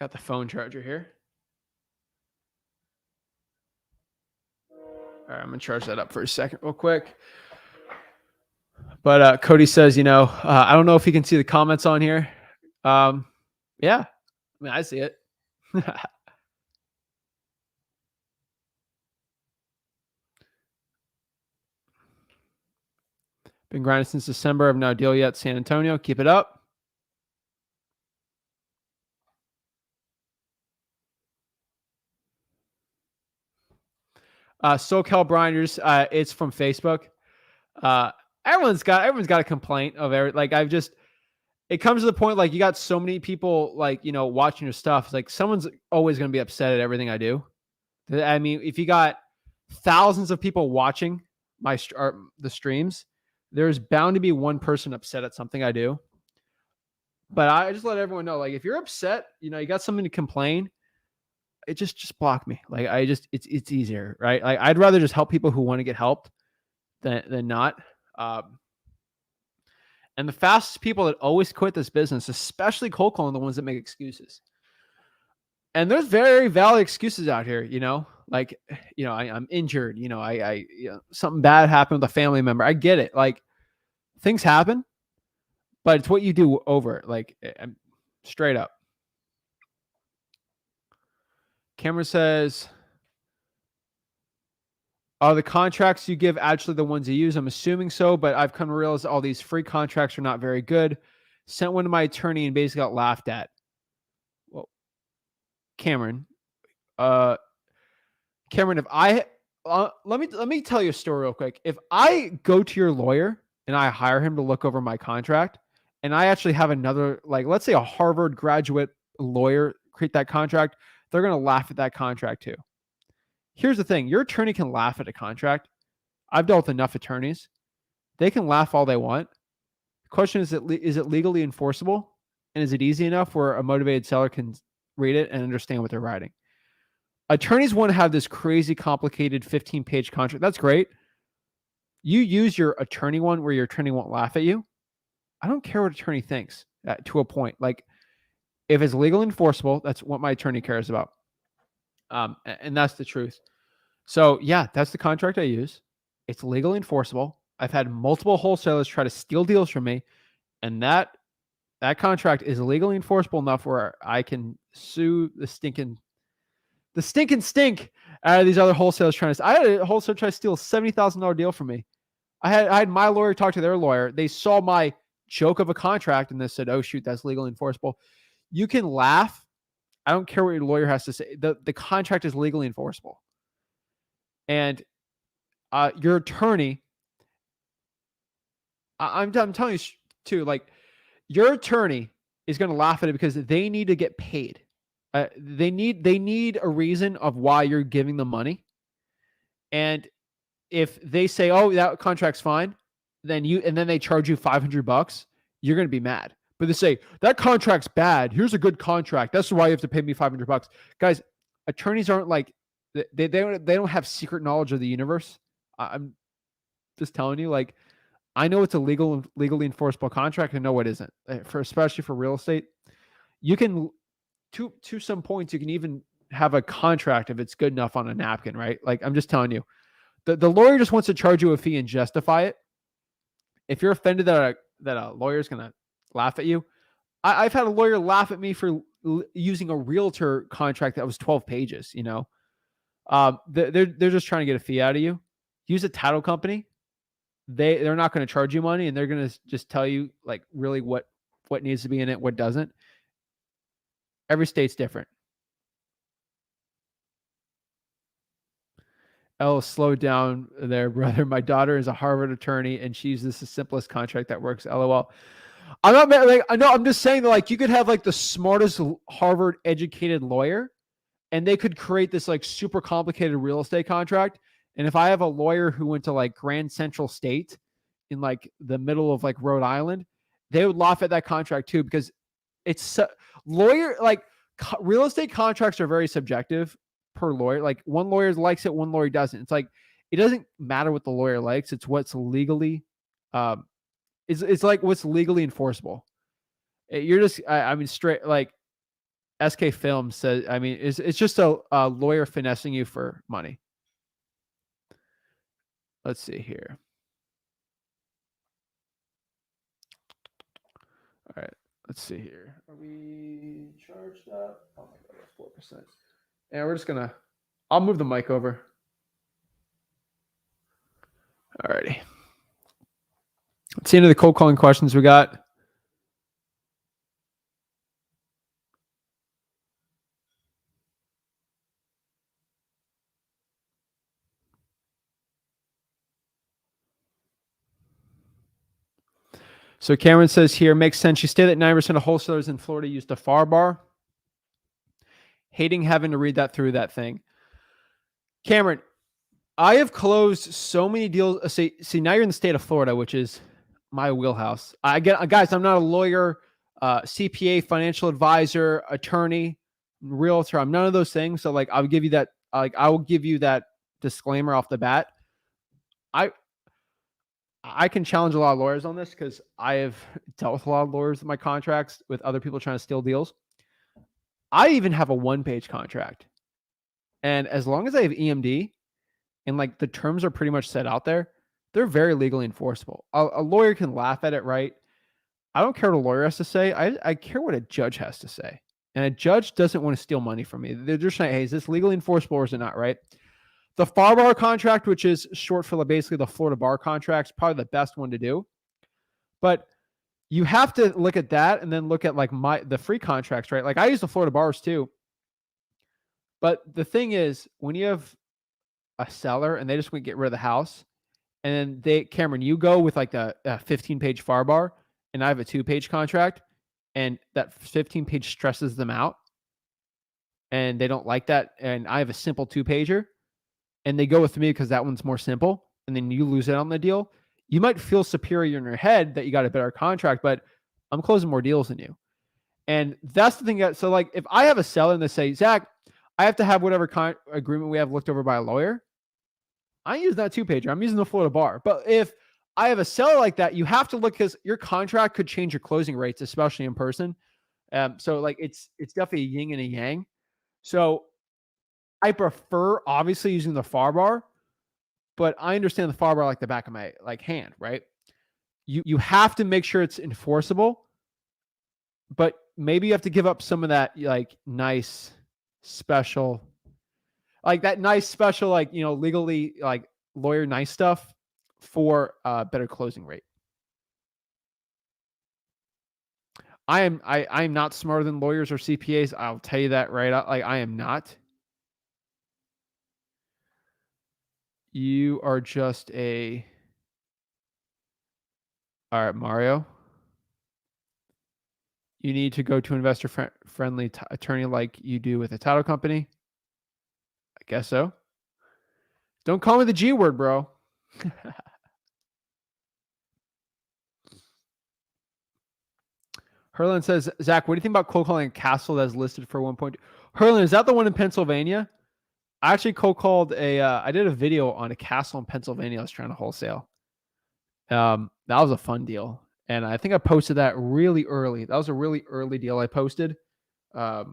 Got the phone charger here. All right, I'm going to charge that up for a second real quick. But Cody says, I don't know if you can see the comments on here. Yeah, I mean, I see it. Been grinding since December. I've no deal yet. San Antonio, keep it up. SoCal Grinders, it's from Facebook. Everyone's got a complaint of it comes to the point, like, you got so many people, like, watching your stuff. It's like, someone's always going to be upset at everything I do. I mean, if you got thousands of people watching the streams, there's bound to be one person upset at something I do. But I just let everyone know, like, if you're upset, you got something to complain, it just block me. Like, it's easier, right? Like, I'd rather just help people who want to get helped than not. And the fastest people that always quit this business, especially cold calling, the ones that make excuses. And there's very valid excuses out here, like, I'm injured, something bad happened with a family member. I get it. Like, things happen, but it's what you do over it. Like, I'm straight up. Cameron says, are the contracts you give actually the ones you use? I'm assuming so, but I've come to realize all these free contracts are not very good. Sent one to my attorney and basically got laughed at. Well, Cameron, if I let me tell you a story real quick. If I go to your lawyer and I hire him to look over my contract, and I actually have another, like, let's say a Harvard graduate lawyer create that contract, they're going to laugh at that contract too. Here's the thing. Your attorney can laugh at a contract. I've dealt with enough attorneys. They can laugh all they want. The question is it legally enforceable? And is it easy enough where a motivated seller can read it and understand what they're writing? Attorneys want to have this crazy, complicated 15-page contract. That's great. You use your attorney one where your attorney won't laugh at you. I don't care what attorney thinks to a point. Like, if it's legally enforceable, that's what my attorney cares about. And that's the truth. So yeah, that's the contract I use. It's legally enforceable. I've had multiple wholesalers try to steal deals from me, and that contract is legally enforceable enough where I can sue the stinking stink out of these other wholesalers trying to. I had a wholesaler try to steal a $70,000 deal from me. I had my lawyer talk to their lawyer. They saw my joke of a contract and they said, "Oh shoot, that's legally enforceable." You can laugh. I don't care what your lawyer has to say. The contract is legally enforceable. And your attorney, I'm telling you too, like, your attorney is going to laugh at it because they need to get paid. They need a reason of why you're giving them money. And if they say, "Oh, that contract's fine," then they charge you $500, you're going to be mad. But they say, "That contract's bad. Here's a good contract. That's why you have to pay me $500. Guys, attorneys aren't like, they don't have secret knowledge of the universe. I'm just telling you, like, I know it's a legally enforceable contract. I know what isn't. Especially for real estate, you can to some points you can even have a contract if it's good enough on a napkin, right? Like, I'm just telling you, the lawyer just wants to charge you a fee and justify it. If you're offended that a lawyer is gonna laugh at you, I've had a lawyer laugh at me for using a realtor contract that was 12 pages. You know, they're just trying to get a fee out of you. Use a title company. They're not going to charge you money, and they're going to just tell you, like, really what needs to be in it, what doesn't. Every state's different. Oh, slow down there, brother. My daughter is a Harvard attorney, and she uses the simplest contract that works. LOL. I'm not like, I know. I'm just saying that, like, you could have like the smartest Harvard educated lawyer, and they could create this like super complicated real estate contract. And if I have a lawyer who went to like Grand Central State in like the middle of like Rhode Island, they would laugh at that contract too, because it's real estate contracts are very subjective per lawyer. Like, one lawyer likes it, one lawyer doesn't. It's like, it doesn't matter what the lawyer likes. It's what's legally, it's like what's legally enforceable. You're just, I mean, straight, like SK Film says, I mean, it's just a lawyer finessing you for money. Let's see here. All right, let's see here. Are we charged up? Oh my God, that's 4%. And we're just gonna, I'll move the mic over. All righty. Let's see into the cold calling questions we got. So Cameron says here, makes sense. You stated that 9% of wholesalers in Florida use the FAR bar. Hating having to read that through that thing. Cameron, I have closed so many deals. See, now you're in the state of Florida, which is my wheelhouse. Guys, I'm not a lawyer, CPA, financial advisor, attorney, realtor. I'm none of those things. So like, I will give you that disclaimer off the bat. I can challenge a lot of lawyers on this because I have dealt with a lot of lawyers in my contracts with other people trying to steal deals. I even have a 1-page contract. And as long as I have EMD and like the terms are pretty much set out there, they're very legally enforceable. A lawyer can laugh at it, right? I don't care what a lawyer has to say. I care what a judge has to say. And a judge doesn't want to steal money from me. They're just saying, hey, is this legally enforceable or is it not, right? The FAR bar contract, which is short for basically the Florida bar contract, is probably the best one to do. But you have to look at that and then look at like the free contracts, right? Like, I use the Florida bars too. But the thing is, when you have a seller and they just want to get rid of the house and then Cameron, you go with like a 15-page FAR bar, and I have a 2-page contract, and that 15-page stresses them out, and they don't like that, and I have a simple 2-pager, and they go with me because that one's more simple, and then you lose out on the deal. You might feel superior in your head that you got a better contract, but I'm closing more deals than you. And that's the thing. So like, if I have a seller and they say, Zach, I have to have whatever agreement we have looked over by a lawyer, I use that 2-pager. I'm using the Florida bar. But if I have a seller like that, you have to look, because your contract could change your closing rates, especially in person. So like, it's definitely a yin and a yang. So I prefer obviously using the FAR bar, but I understand the FAR bar like the back of my hand, right? You have to make sure it's enforceable, but maybe you have to give up some of that nice special, legally lawyer nice stuff for a better closing rate. I am not smarter than lawyers or CPAs. I'll tell you that right out. I am not. You are just all right, Mario. You need to go to investor friendly attorney like you do with a title company. I guess so. Don't call me the G word, bro. Herlin says, Zach, what do you think about cold calling a castle that's listed for 1.2? Herlin, is that the one in Pennsylvania? I actually cold called I did a video on a castle in Pennsylvania I was trying to wholesale. That was a fun deal. And I think I posted that really early. That was a really early deal I posted. That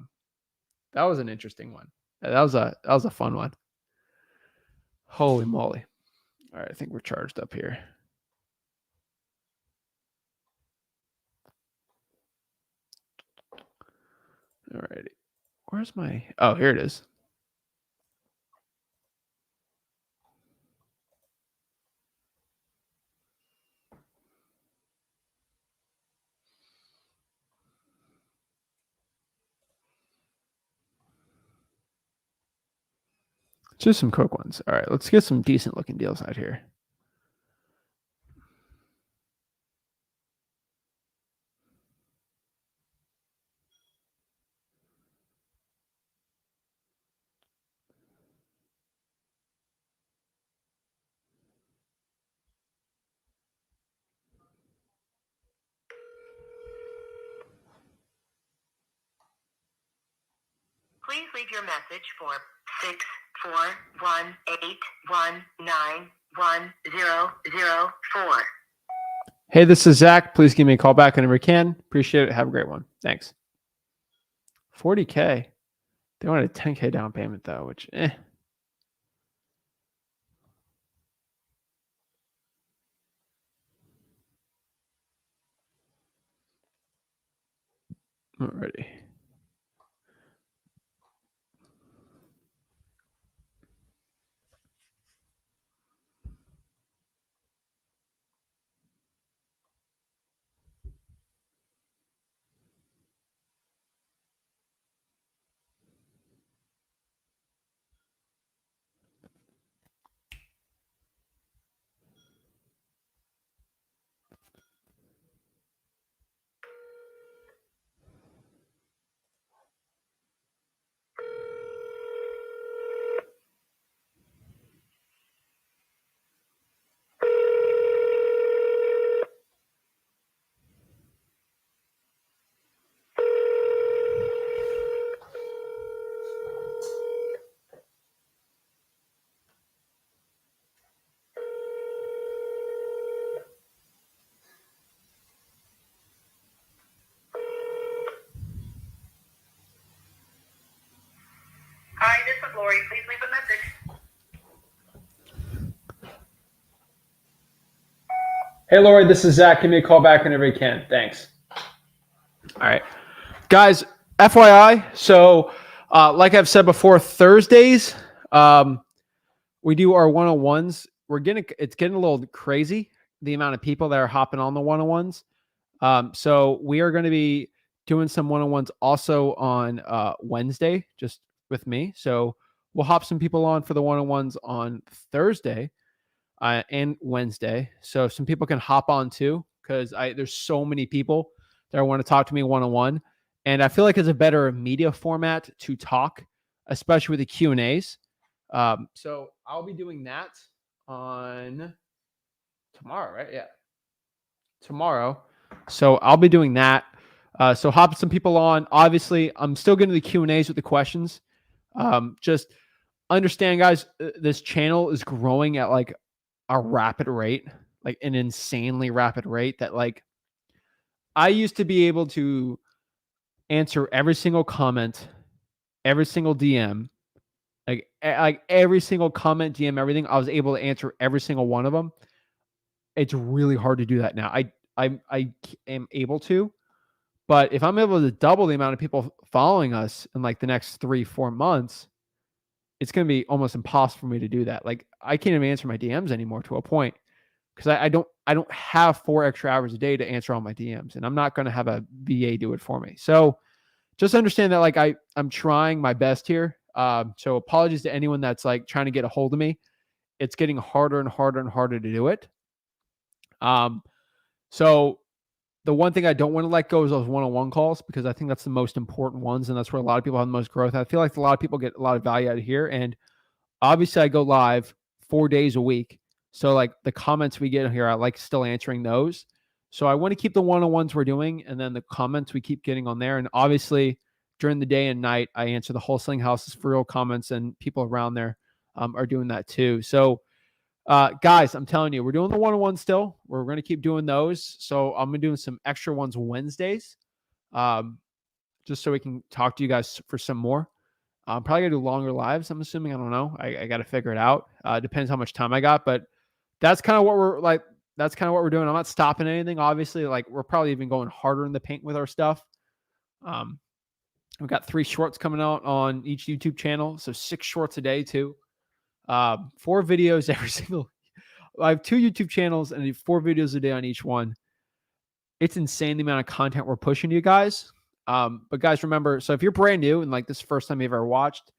was an interesting one. That was a fun one. Holy moly. All right, I think we're charged up here. All righty. Where's my... Oh, here it is. Just some quick ones. All right, let's get some decent looking deals out here. Please leave your message for 641-819-1004. Hey, this is Zach. Please give me a call back whenever you can. Appreciate it. Have a great one. Thanks. 40K. They wanted a 10K down payment though, which Alrighty. Hi, this is Lori. Please leave a message. Hey, Lori, this is Zach. Give me a call back whenever you can. Thanks. All right. Guys, FYI, so like I've said before, Thursdays, we do our one-on-ones. It's getting a little crazy, the amount of people that are hopping on the one-on-ones. So we are going to be doing some one-on-ones also on Wednesday, just with me. So we'll hop some people on for the one-on-ones on Thursday. and Wednesday. So some people can hop on too, because there's so many people that want to talk to me one-on-one. And I feel like it's a better media format to talk, especially with the Q&As. So I'll be doing that on tomorrow, right? Yeah. Tomorrow. So I'll be doing that. So hop some people on. Obviously, I'm still getting the Q&As with the questions. Just understand, guys, this channel is growing at like a rapid rate, like an insanely rapid rate, that like I used to be able to answer every single comment, every single DM, like every single comment, DM, everything. I was able to answer every single one of them. It's really hard to do that now. I am able to, but if I'm able to double the amount of people following us in like the next 3-4 months, it's going to be almost impossible for me to do that. Like I can't even answer my DMs anymore to a point, because I don't have 4 extra hours a day to answer all my DMs, and I'm not going to have a VA do it for me. So just understand that like I'm trying my best here. So apologies to anyone that's like trying to get a hold of me. It's getting harder and harder and harder to do it. So the one thing I don't want to let go is those one-on-one calls, because I think that's the most important ones, and that's where a lot of people have the most growth. I feel like a lot of people get a lot of value out of here, and obviously I go live 4 days a week. So like the comments we get here, I like still answering those. So I want to keep the one-on-ones we're doing, and then the comments we keep getting on there. And obviously during the day and night, I answer the Wholesaling House's for real comments, and people around there are doing that too. So guys, I'm telling you, we're doing the one-on-one still. We're going to keep doing those. So I'm going to do some extra ones Wednesdays, just so we can talk to you guys for some more. I'm probably going to do longer lives, I'm assuming. I don't know. I got to figure it out. Depends how much time I got, but that's kind of what we're like. That's kind of what we're doing. I'm not stopping anything. Obviously, like we're probably even going harder in the paint with our stuff. We've got 3 shorts coming out on each YouTube channel. So 6 shorts a day too. 4 videos every single. I have 2 YouTube channels and I do 4 videos a day on each one. It's insane the amount of content we're pushing to you guys. But guys, remember, so if you're brand new and like this is the first time you've ever watched,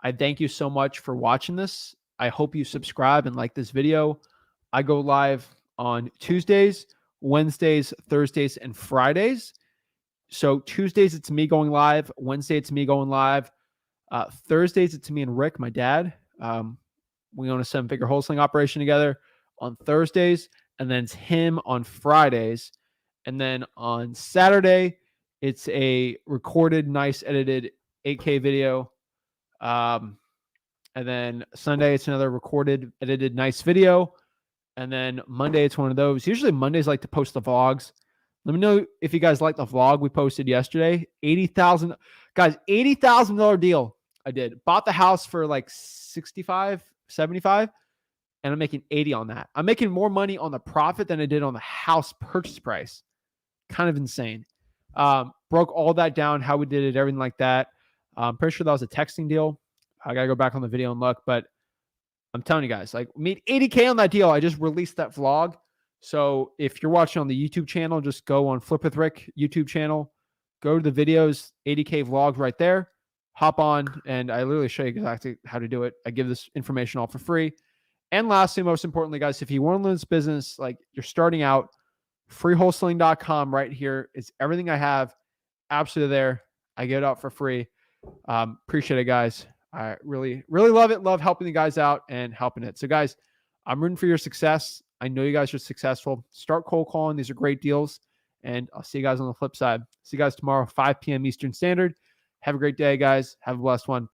I thank you so much for watching this. I hope you subscribe and like this video. I go live on Tuesdays, Wednesdays, Thursdays, and Fridays. So Tuesdays, it's me going live. Wednesday, it's me going live. Thursdays, it's me and Rick, my dad. We own a 7-figure wholesaling operation together on Thursdays, and then it's him on Fridays. And then on Saturday, it's a recorded, nice edited 8K video. And then Sunday, it's another recorded, edited, nice video. And then Monday, it's one of those. Usually Mondays I like to post the vlogs. Let me know if you guys like the vlog we posted yesterday. $80,000, guys, $80,000 deal. I did. Bought the house for like 65, 75, and I'm making 80 on that. I'm making more money on the profit than I did on the house purchase price. Kind of insane. Broke all that down, how we did it, everything like that. I'm pretty sure that was a texting deal. I got to go back on the video and look, but I'm telling you guys, like, we made 80K on that deal. I just released that vlog. So if you're watching on the YouTube channel, just go on Flip with Rick YouTube channel, go to the videos, 80K vlogs right there, hop on, and I literally show you exactly how to do it. I give this information all for free. And lastly, most importantly, guys, if you want to learn this business, like you're starting out, freewholesaling.com right here is everything I have. Absolutely there. I get it out for free. Appreciate it, guys. I really, really love it. Love helping you guys out and helping it. So guys, I'm rooting for your success. I know you guys are successful. Start cold calling. These are great deals. And I'll see you guys on the flip side. See you guys tomorrow, 5 p.m. Eastern Standard. Have a great day, guys. Have a blessed one.